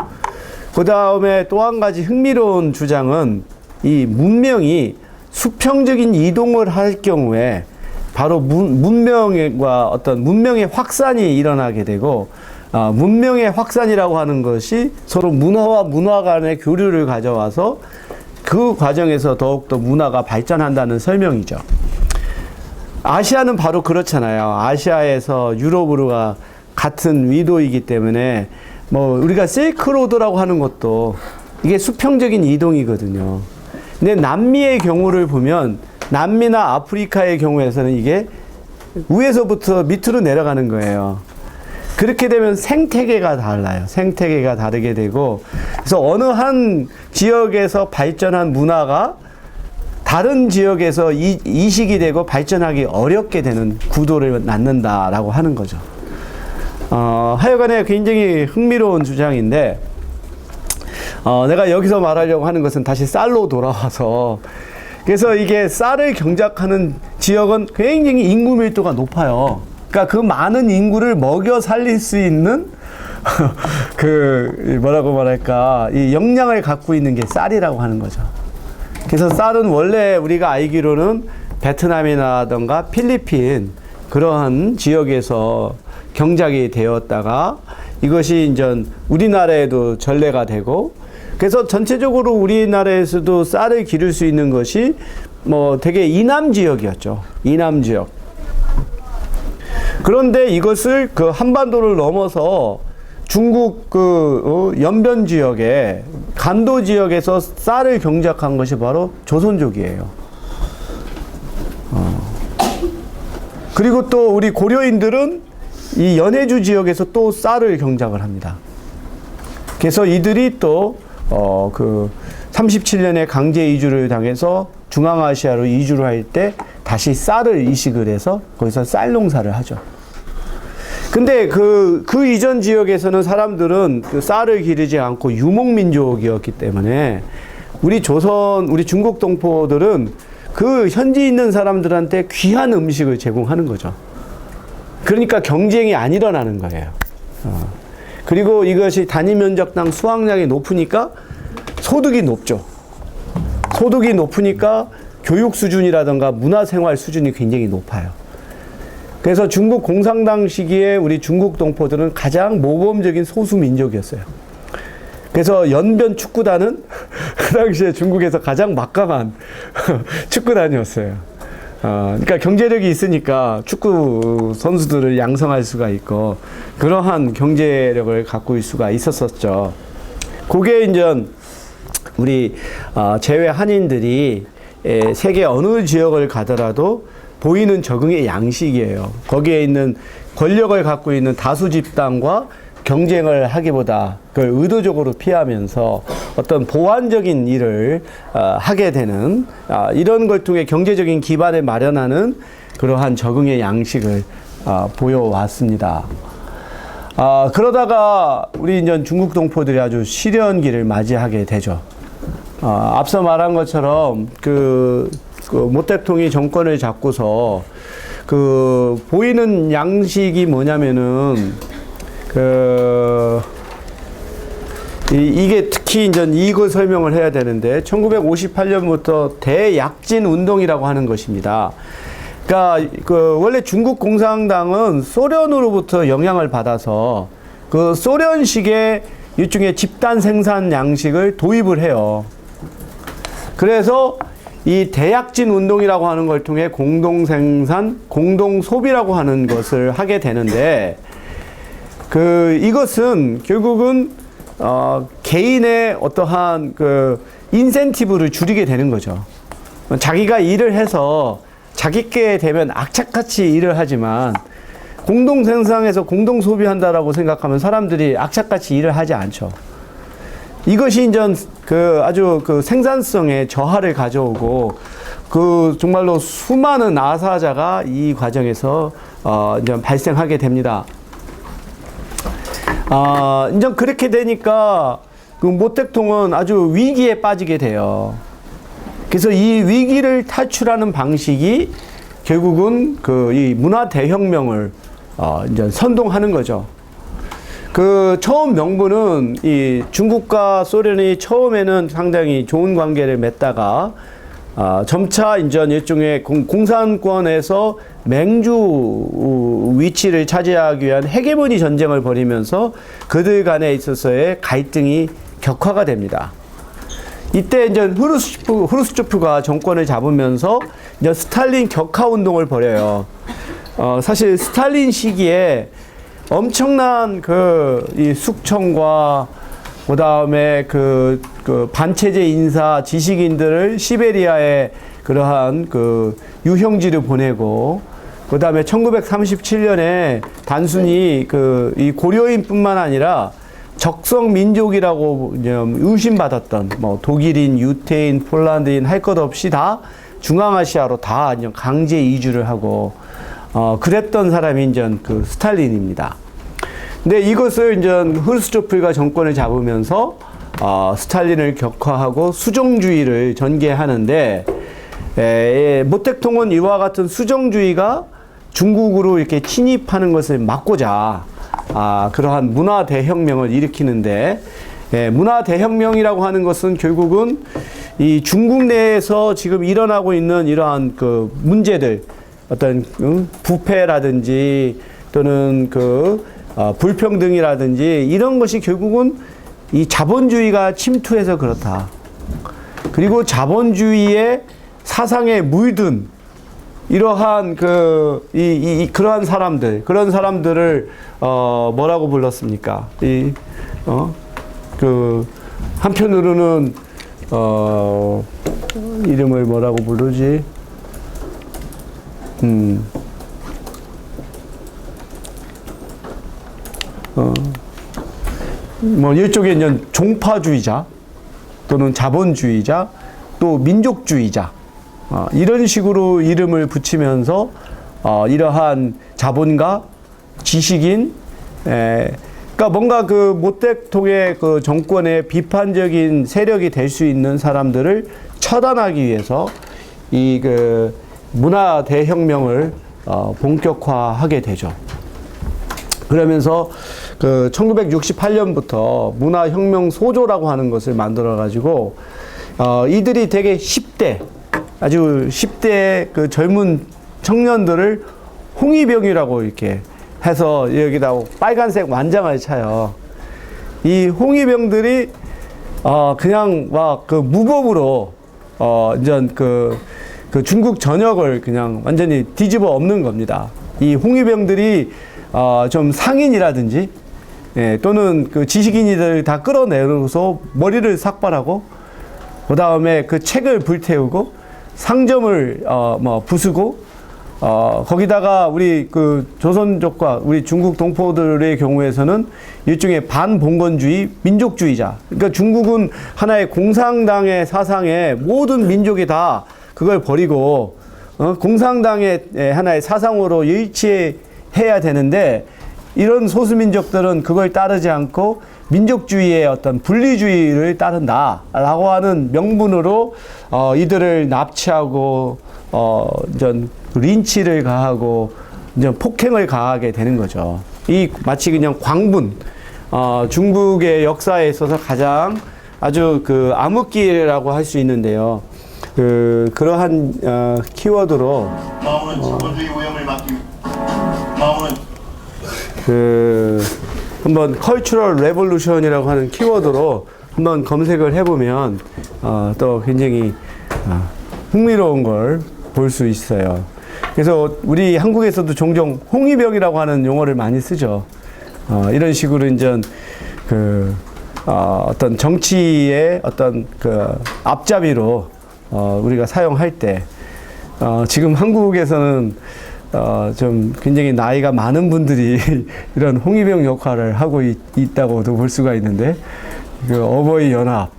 그 다음에 또 한 가지 흥미로운 주장은 이 문명이 수평적인 이동을 할 경우에 바로 문명과 어떤 문명의 확산이 일어나게 되고, 문명의 확산이라고 하는 것이 서로 문화와 문화 간의 교류를 가져와서 그 과정에서 더욱더 문화가 발전한다는 설명이죠. 아시아는 바로 그렇잖아요. 아시아에서 유럽으로가 같은 위도이기 때문에 뭐 우리가 실크로드라고 하는 것도 이게 수평적인 이동이거든요. 근데 남미의 경우를 보면 남미나 아프리카의 경우에서는 이게 위에서부터 밑으로 내려가는 거예요. 그렇게 되면 생태계가 달라요. 생태계가 다르게 되고, 그래서 어느 한 지역에서 발전한 문화가 다른 지역에서 이식이 되고 발전하기 어렵게 되는 구도를 낳는다라고 하는 거죠. 하여간에 굉장히 흥미로운 주장인데, 내가 여기서 말하려고 하는 것은 다시 쌀로 돌아와서, 그래서 이게 쌀을 경작하는 지역은 굉장히 인구 밀도가 높아요. 그러니까 그 많은 인구를 먹여 살릴 수 있는 뭐라고 말할까, 이 역량을 갖고 있는 게 쌀이라고 하는 거죠. 그래서 쌀은 원래 우리가 알기로는 베트남이라던가 필리핀 그러한 지역에서 경작이 되었다가 이것이 이제 우리나라에도 전래가 되고, 그래서 전체적으로 우리나라에서도 쌀을 기를 수 있는 것이 뭐 되게 이남 지역이었죠. 이남 지역. 그런데 이것을 그 한반도를 넘어서 중국 연변 지역에 간도 지역에서 쌀을 경작한 것이 바로 조선족이에요. 그리고 또 우리 고려인들은 이 연해주 지역에서 또 쌀을 경작을 합니다. 그래서 이들이 또 37년에 강제 이주를 당해서 중앙아시아로 이주를 할 때 다시 쌀을 이식을 해서 거기서 쌀 농사를 하죠. 근데 그 이전 지역에서는 사람들은 그 쌀을 기르지 않고 유목민족이었기 때문에 우리 중국 동포들은 그 현지 있는 사람들한테 귀한 음식을 제공하는 거죠. 그러니까 경쟁이 안 일어나는 거예요. 그리고 이것이 단위 면적당 수확량이 높으니까 소득이 높죠. 소득이 높으니까 교육 수준이라든가 문화생활 수준이 굉장히 높아요. 그래서 중국 공산당 시기에 우리 중국 동포들은 가장 모범적인 소수 민족이었어요. 그래서 연변 축구단은 그 당시에 중국에서 가장 막강한 축구단이었어요. 그러니까 경제력이 있으니까 축구 선수들을 양성할 수가 있고 그러한 경제력을 갖고 있을 수가 있었었죠. 그게 이제 우리 재외 한인들이 세계 어느 지역을 가더라도 보이는 적응의 양식이에요. 거기에 있는 권력을 갖고 있는 다수 집단과 경쟁을 하기보다 그걸 의도적으로 피하면서 어떤 보완적인 일을 하게 되는 이런 걸 통해 경제적인 기반을 마련하는 그러한 적응의 양식을 보여왔습니다. 그러다가 우리 이제 중국 동포들이 아주 시련기를 맞이하게 되죠. 앞서 말한 것처럼 모 대통령이 정권을 잡고서 보이는 양식이 뭐냐면은 이게 특히 이제 이걸 설명을 해야 되는데 1958년부터 대약진 운동이라고 하는 것입니다. 그러니까 원래 중국 공산당은 소련으로부터 영향을 받아서 그 소련식의 일종의 집단 생산 양식을 도입을 해요. 그래서 이 대약진 운동이라고 하는 걸 통해 공동 생산, 공동 소비라고 하는 것을 하게 되는데 이것은 결국은 개인의 어떠한 인센티브를 줄이게 되는 거죠. 자기가 일을 해서 자기께 되면 악착같이 일을 하지만 공동 생산에서 공동 소비한다라고 생각하면 사람들이 악착같이 일을 하지 않죠. 이것이 이제 그 아주 그 생산성에 저하를 가져오고 그 정말로 수많은 아사자가 이 과정에서 이제 발생하게 됩니다. 이제 그렇게 되니까 그 모택동은 아주 위기에 빠지게 돼요. 그래서 이 위기를 탈출하는 방식이 결국은 그 이 문화 대혁명을 이제 선동하는 거죠. 그 처음 명분은 이 중국과 소련이 처음에는 상당히 좋은 관계를 맺다가 점차 이제 일종의 공산권에서 맹주 위치를 차지하기 위한 헤게모니 전쟁을 벌이면서 그들 간에 있어서의 갈등이 격화가 됩니다. 이때 이제 후르츠초프가 정권을 잡으면서 이제 스탈린 격화 운동을 벌여요. 사실 스탈린 시기에 엄청난 이 숙청과 그 다음에 그 반체제 인사 지식인들을 시베리아에 그러한 그 유형지를 보내고 그 다음에 1937년에 단순히 이 고려인뿐만 아니라 적성 민족이라고 의심받았던 뭐 독일인, 유태인, 폴란드인 할 것 없이 다 중앙아시아로 다 강제 이주를 하고 그랬던 사람이 이제 그 스탈린입니다. 근데 이것을 이제 후르츠초프가 정권을 잡으면서 스탈린을 격화하고 수정주의를 전개하는데 모택동은 이와 같은 수정주의가 중국으로 이렇게 침입하는 것을 막고자 그러한 문화 대혁명을 일으키는데 문화 대혁명이라고 하는 것은 결국은 이 중국 내에서 지금 일어나고 있는 이러한 그 문제들 어떤 부패라든지 또는 불평등이라든지 이런 것이 결국은 이 자본주의가 침투해서 그렇다. 그리고 자본주의의 사상에 물든 이러한 그러한 사람들, 그런 사람들을 뭐라고 불렀습니까? 한편으로는 이름을 뭐라고 부르지? 뭐 이쪽에 이제 종파주의자 또는 자본주의자 또 민족주의자 이런 식으로 이름을 붙이면서 이러한 자본가 지식인 그러니까 뭔가 그 모택동의 그 정권의 비판적인 세력이 될 수 있는 사람들을 처단하기 위해서 이 그 문화 대혁명을 본격화하게 되죠. 그러면서 그 1968년부터 문화혁명 소조라고 하는 것을 만들어 가지고 이들이 되게 10대 아주 10대 그 젊은 청년들을 홍위병이라고 이렇게 해서 여기다 빨간색 완장을 차요. 이 홍위병들이 그냥 막 그 무법으로 이제 그 중국 전역을 그냥 완전히 뒤집어 엎는 겁니다. 이 홍위병들이 좀 상인이라든지 또는 그 지식인이들 다 끌어내려서 머리를 삭발하고 그 다음에 그 책을 불태우고 상점을 부수고 거기다가 우리 그 조선족과 우리 중국 동포들의 경우에서는 일종의 반봉건주의 민족주의자. 그러니까 중국은 하나의 공산당의 사상에 모든 민족이 다 그걸 버리고 공산당의 하나의 사상으로 일치해야 되는데 이런 소수민족들은 그걸 따르지 않고 민족주의의 어떤 분리주의를 따른다라고 하는 명분으로 이들을 납치하고 린치를 가하고 폭행을 가하게 되는 거죠. 이 마치 그냥 광분 중국의 역사에 있어서 가장 아주 그 암흑기라고 할 수 있는데요. 그러한 키워드로 마오는 자본주의 오염을 막기 마오는 한번 컬처럴 레볼루션이라고 하는 키워드로 한번 검색을 해보면 또 굉장히 흥미로운 걸 볼 수 있어요. 그래서 우리 한국에서도 종종 홍위병이라고 하는 용어를 많이 쓰죠. 이런 식으로 이제 어떤 정치의 어떤 앞잡이로 우리가 사용할 때 지금 한국에서는 좀 굉장히 나이가 많은 분들이 이런 홍위병 역할을 하고 있다고도 볼 수가 있는데 그 어버이 연합.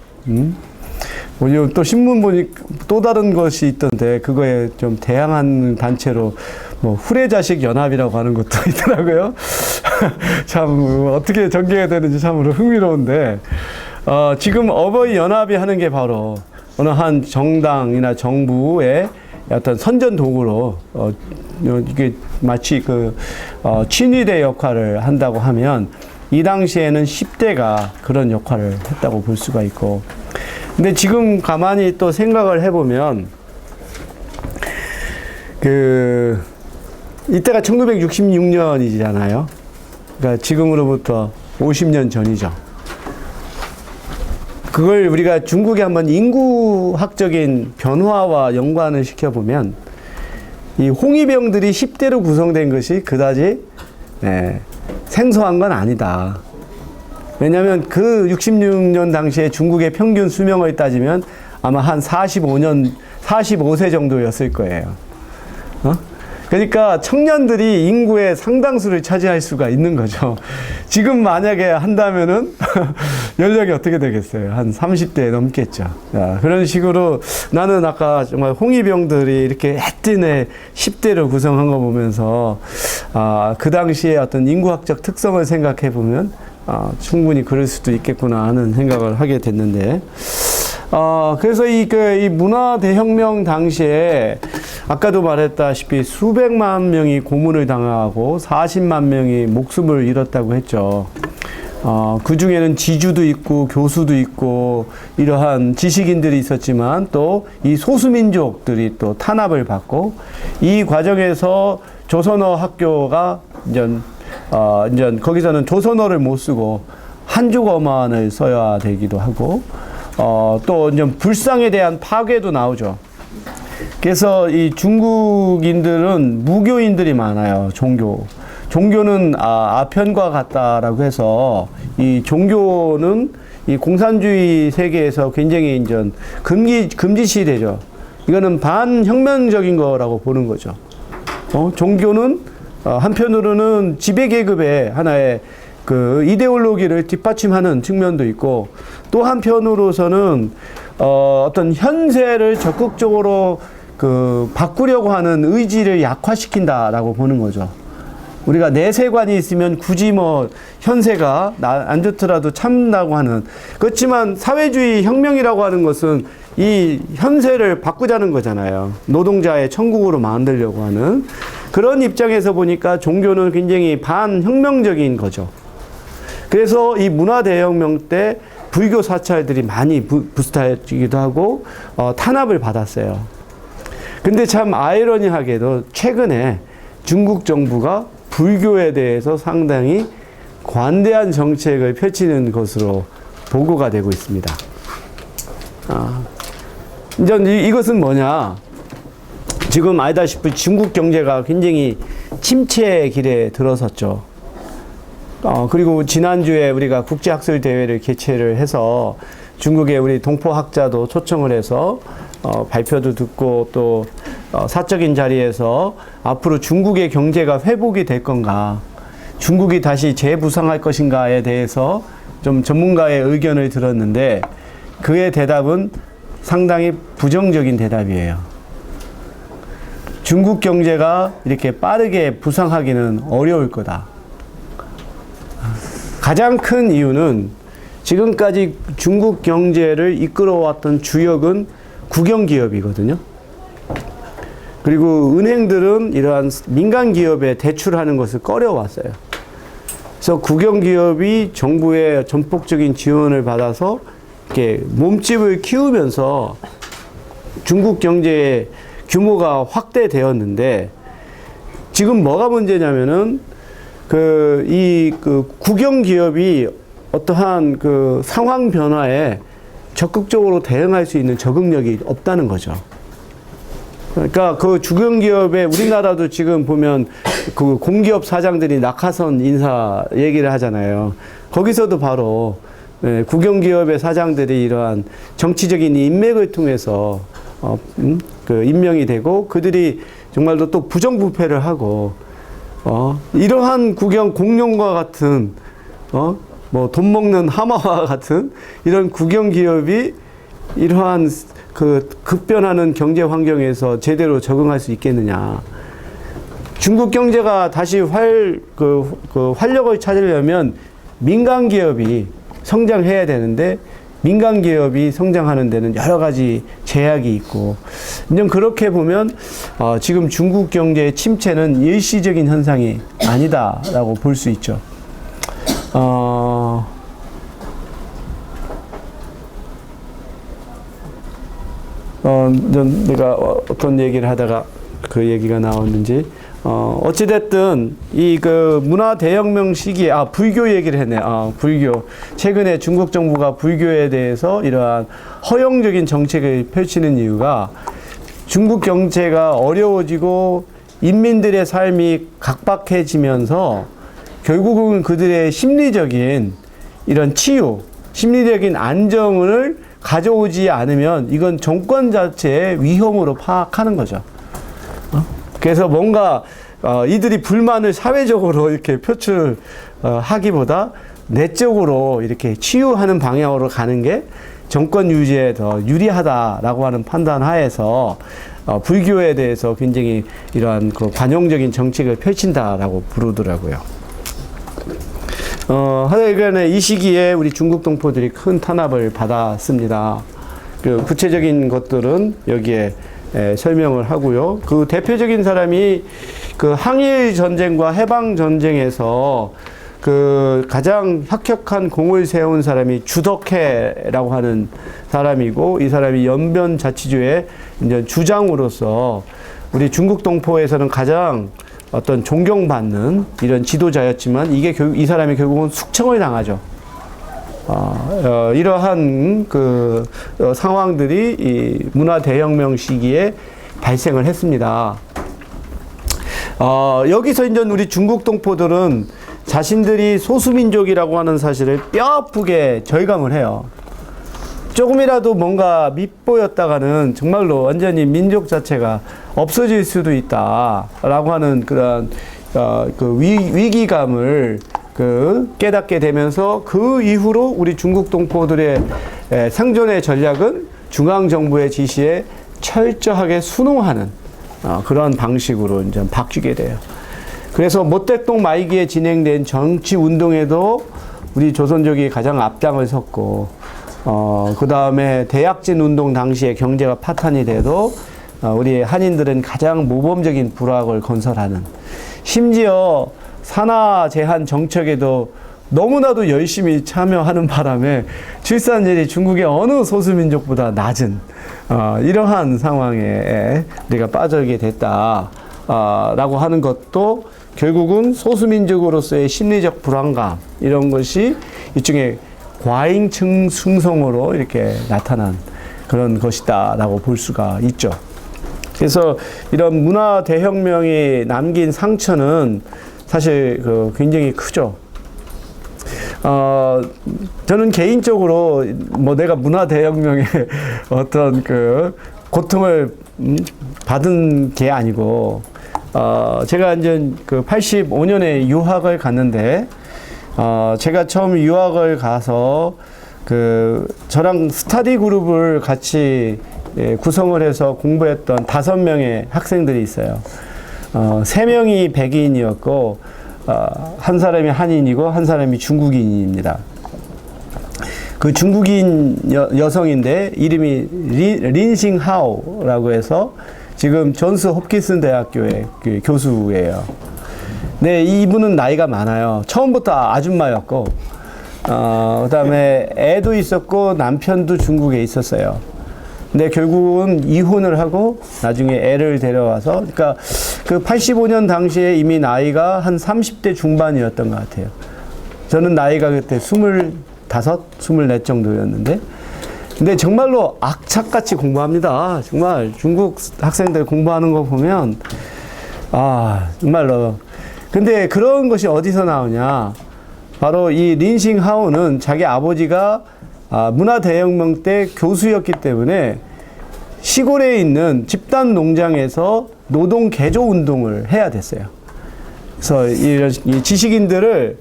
오늘 또 신문 보니 또 다른 것이 있던데 그거에 좀 대항한 단체로 뭐 후레자식 연합이라고 하는 것도 있더라고요. 참 어떻게 전개가 되는지 참으로 흥미로운데 지금 어버이 연합이 하는 게 바로 어느 한 정당이나 정부의 어떤 선전 도구로 이게 마치 그 친위대 역할을 한다고 하면 이 당시에는 10대가 그런 역할을 했다고 볼 수가 있고, 근데 지금 가만히 또 생각을 해보면 이때가 1966년이잖아요. 그러니까 지금으로부터 50년 전이죠. 그걸 우리가 중국의 한번 인구학적인 변화와 연관을 시켜보면 이 홍위병들이 10대로 구성된 것이 그다지 생소한 건 아니다. 왜냐하면 그 66년 당시에 중국의 평균 수명을 따지면 아마 한 45세 정도였을 거예요. 그러니까 청년들이 인구의 상당수를 차지할 수가 있는 거죠. 지금 만약에 한다면은 연령이 어떻게 되겠어요? 한 30대 넘겠죠. 그런 식으로 나는 아까 정말 홍위병들이 이렇게 해뜬의 10대를 구성한 거 보면서 그 당시에 어떤 인구학적 특성을 생각해 보면 충분히 그럴 수도 있겠구나 하는 생각을 하게 됐는데, 그래서 이 문화 대혁명 당시에 아까도 말했다시피 수백만 명이 고문을 당하고 40만 명이 목숨을 잃었다고 했죠. 그 중에는 지주도 있고 교수도 있고 이러한 지식인들이 있었지만 또 이 소수민족들이 또 탄압을 받고, 이 과정에서 조선어 학교가 이제 거기서는 조선어를 못 쓰고 한족어만을 써야 되기도 하고, 또 이제 불상에 대한 파괴도 나오죠. 그래서 이 중국인들은 무교인들이 많아요. 종교는 아편과 같다라고 해서 이 종교는 이 공산주의 세계에서 굉장히 이제 금지시되죠. 이거는 반혁명적인 거라고 보는 거죠. 종교는 한편으로는 지배계급의 하나의 그 이데올로기를 뒷받침하는 측면도 있고, 또 한편으로서는 어떤 현세를 적극적으로 바꾸려고 하는 의지를 약화시킨다라고 보는 거죠. 우리가 내세관이 있으면 굳이 뭐 현세가 안 좋더라도 참는다고 하는, 그렇지만 사회주의 혁명이라고 하는 것은 이 현세를 바꾸자는 거잖아요. 노동자의 천국으로 만들려고 하는 그런 입장에서 보니까 종교는 굉장히 반혁명적인 거죠. 그래서 이 문화대혁명 때 불교 사찰들이 많이 부스타지기도 하고 탄압을 받았어요. 근데 참 아이러니하게도 최근에 중국 정부가 불교에 대해서 상당히 관대한 정책을 펼치는 것으로 보고가 되고 있습니다. 이제 이것은 뭐냐? 지금 알다시피 중국 경제가 굉장히 침체의 길에 들어섰죠. 그리고 지난주에 우리가 국제학술 대회를 개최를 해서 중국의 우리 동포학자도 초청을 해서 발표도 듣고 또 사적인 자리에서 앞으로 중국의 경제가 회복이 될 건가, 중국이 다시 재부상할 것인가에 대해서 좀 전문가의 의견을 들었는데, 그의 대답은 상당히 부정적인 대답이에요. 중국 경제가 이렇게 빠르게 부상하기는 어려울 거다. 가장 큰 이유는 지금까지 중국 경제를 이끌어왔던 주역은 국영기업이거든요. 그리고 은행들은 이러한 민간 기업에 대출하는 것을 꺼려왔어요. 그래서 국영기업이 정부의 전폭적인 지원을 받아서 이렇게 몸집을 키우면서 중국 경제의 규모가 확대되었는데, 지금 뭐가 문제냐면은 국영기업이 어떠한 상황 변화에 적극적으로 대응할 수 있는 적응력이 없다는 거죠. 그러니까 그 주경기업에 우리나라도 지금 보면 그 공기업 사장들이 낙하산 인사 얘기를 하잖아요. 거기서도 바로 국영기업의 사장들이 이러한 정치적인 인맥을 통해서 임명이 되고, 그들이 정말로 또 부정부패를 하고 이러한 공룡과 같은 뭐 돈 먹는 하마와 같은 이런 국영 기업이 이러한 그 급변하는 경제 환경에서 제대로 적응할 수 있겠느냐. 중국 경제가 다시 활력을 찾으려면 민간 기업이 성장해야 되는데 민간 기업이 성장하는 데는 여러 가지 제약이 있고, 이제 그렇게 보면 지금 중국 경제의 침체는 일시적인 현상이 아니다라고 볼 수 있죠. 내가 어떤 얘기를 하다가 그 얘기가 나왔는지, 어찌됐든, 문화 대혁명 시기에, 불교 얘기를 했네. 불교. 최근에 중국 정부가 불교에 대해서 이러한 허용적인 정책을 펼치는 이유가 중국 경제가 어려워지고 인민들의 삶이 각박해지면서 결국은 그들의 심리적인 이런 치유, 심리적인 안정을 가져오지 않으면 이건 정권 자체의 위험으로 파악하는 거죠. 그래서 뭔가 이들이 불만을 사회적으로 이렇게 표출하기보다 내적으로 이렇게 치유하는 방향으로 가는 게 정권 유지에 더 유리하다라고 하는 판단 하에서 불교에 대해서 굉장히 이러한 그 관용적인 정책을 펼친다라고 부르더라고요. 하여간에 이 시기에 우리 중국 동포들이 큰 탄압을 받았습니다. 그 구체적인 것들은 여기에 설명을 하고요. 그 대표적인 사람이 그 항일 전쟁과 해방 전쟁에서 그 가장 혁혁한 공을 세운 사람이 주덕해라고 하는 사람이고, 이 사람이 연변자치주의 이제 주장으로서 우리 중국 동포에서는 가장 어떤 존경받는 이런 지도자였지만, 이게 이 사람이 결국은 숙청을 당하죠. 이러한 그 상황들이 이 문화 대혁명 시기에 발생을 했습니다. 여기서 이제 우리 중국 동포들은 자신들이 소수민족이라고 하는 사실을 뼈아프게 절감을 해요. 조금이라도 뭔가 밉보였다가는 정말로 완전히 민족 자체가 없어질 수도 있다라고 하는 그런 그 위기감을 깨닫게 되면서, 그 이후로 우리 중국 동포들의 생존의 전략은 중앙정부의 지시에 철저하게 순응하는 그런 방식으로 이제 바뀌게 돼요. 그래서 모택동 말기에 진행된 정치 운동에도 우리 조선족이 가장 앞장을 섰고, 그 다음에 대약진 운동 당시에 경제가 파탄이 돼도 우리 한인들은 가장 모범적인 부락을 건설하는, 심지어 산하 제한 정책에도 너무나도 열심히 참여하는 바람에 출산율이 중국의 어느 소수민족보다 낮은 이러한 상황에 우리가 빠지게 됐다라고 하는 것도 결국은 소수민족으로서의 심리적 불안감, 이런 것이 일종의 과잉층 충성으로 이렇게 나타난 그런 것이다라고 볼 수가 있죠. 그래서 이런 문화 대혁명이 남긴 상처는 사실 굉장히 크죠. 저는 개인적으로 뭐 내가 문화 대혁명의 어떤 그 고통을 받은 게 아니고, 제가 이제 그 85년에 유학을 갔는데, 제가 처음 유학을 가서 저랑 스터디 그룹을 같이 구성을 해서 공부했던 5명의 학생들이 있어요. 3명이 백인이었고, 한 사람이 한인이고, 한 사람이 중국인입니다. 그 중국인 여성인데, 이름이 린싱하오라고 해서 지금 존스 홉킨슨 대학교의 그 교수예요. 네, 이분은 나이가 많아요. 처음부터 아줌마였고, 그 다음에 애도 있었고, 남편도 중국에 있었어요. 근데 결국은 이혼을 하고 나중에 애를 데려와서, 그러니까 그 85년 당시에 이미 나이가 한 30대 중반이었던 것 같아요. 저는 나이가 그때 25, 24 정도였는데, 근데 정말로 악착같이 공부합니다. 정말 중국 학생들 공부하는 거 보면, 정말로. 근데 그런 것이 어디서 나오냐. 바로 이 린싱하오는 자기 아버지가 문화대혁명 때 교수였기 때문에 시골에 있는 집단 농장에서 노동 개조 운동을 해야 됐어요. 그래서 이 지식인들을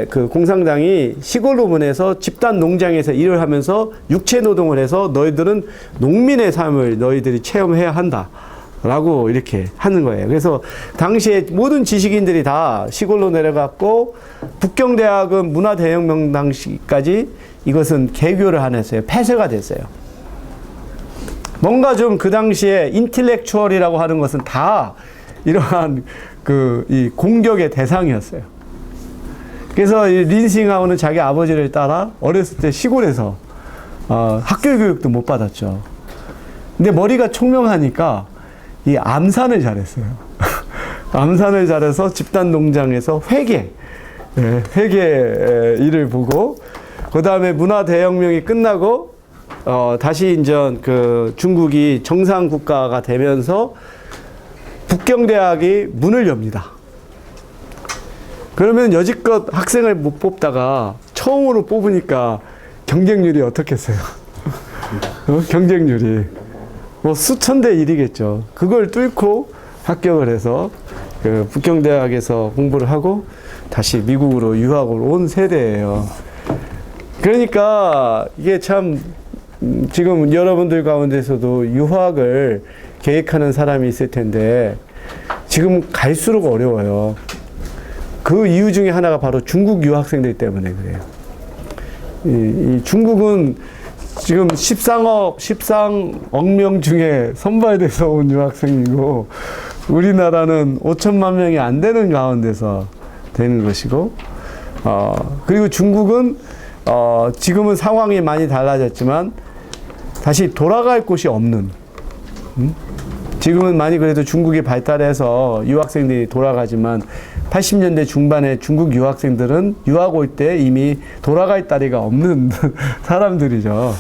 그 공산당이 시골로 보내서 집단 농장에서 일을 하면서 육체 노동을 해서 너희들은 농민의 삶을 너희들이 체험해야 한다. 라고 이렇게 하는 거예요. 그래서 당시에 모든 지식인들이 다 시골로 내려갔고 북경대학은 문화대혁명 당시까지 이것은 개교를 안 했어요. 폐쇄가 됐어요. 뭔가 좀 그 당시에 인텔렉추얼이라고 하는 것은 다 이러한 이 공격의 대상이었어요. 그래서 이 린싱하우는 자기 아버지를 따라 어렸을 때 시골에서 학교 교육도 못 받았죠. 근데 머리가 총명하니까 이 암산을 잘했어요. 암산을 잘해서 집단 농장에서 회계 일을 보고 그 다음에 문화 대혁명이 끝나고 다시 이제 그 중국이 정상 국가가 되면서 북경대학이 문을 엽니다. 그러면 여지껏 학생을 못 뽑다가 처음으로 뽑으니까 경쟁률이 어떻겠어요? 경쟁률이 뭐 수천 대 1이겠죠. 그걸 뚫고 합격을 해서 그 북경대학에서 공부를 하고 다시 미국으로 유학을 온 세대예요. 그러니까 이게 참 지금 여러분들 가운데서도 유학을 계획하는 사람이 있을 텐데 지금 갈수록 어려워요. 그 이유 중에 하나가 바로 중국 유학생들 때문에 그래요. 이 중국은 지금 13억 명 중에 선발돼서 온 유학생이고 우리나라는 5천만 명이 안 되는 가운데서 되는 것이고 그리고 중국은 지금은 상황이 많이 달라졌지만 다시 돌아갈 곳이 없는 지금은 많이 그래도 중국이 발달해서 유학생들이 돌아가지만 80년대 중반에 중국 유학생들은 유학 올 때 이미 돌아갈 다리가 없는 사람들이죠.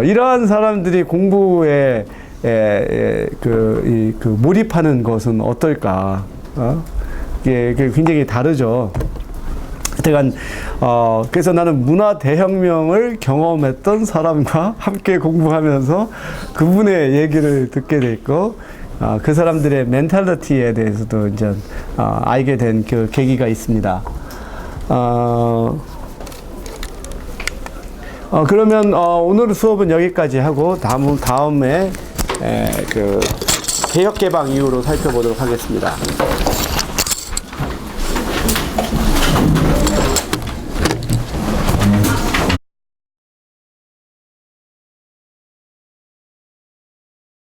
이러한 사람들이 공부에 몰입하는 것은 어떨까? 이게 굉장히 다르죠. 하여간 그래서 나는 문화 대혁명을 경험했던 사람과 함께 공부하면서 그분의 얘기를 듣게 됐고 그 사람들의 멘탈리티에 대해서도 이제 알게 된 그 계기가 있습니다. 그러면 오늘 수업은 여기까지 하고 다음에 그 개혁개방 이후로 살펴보도록 하겠습니다.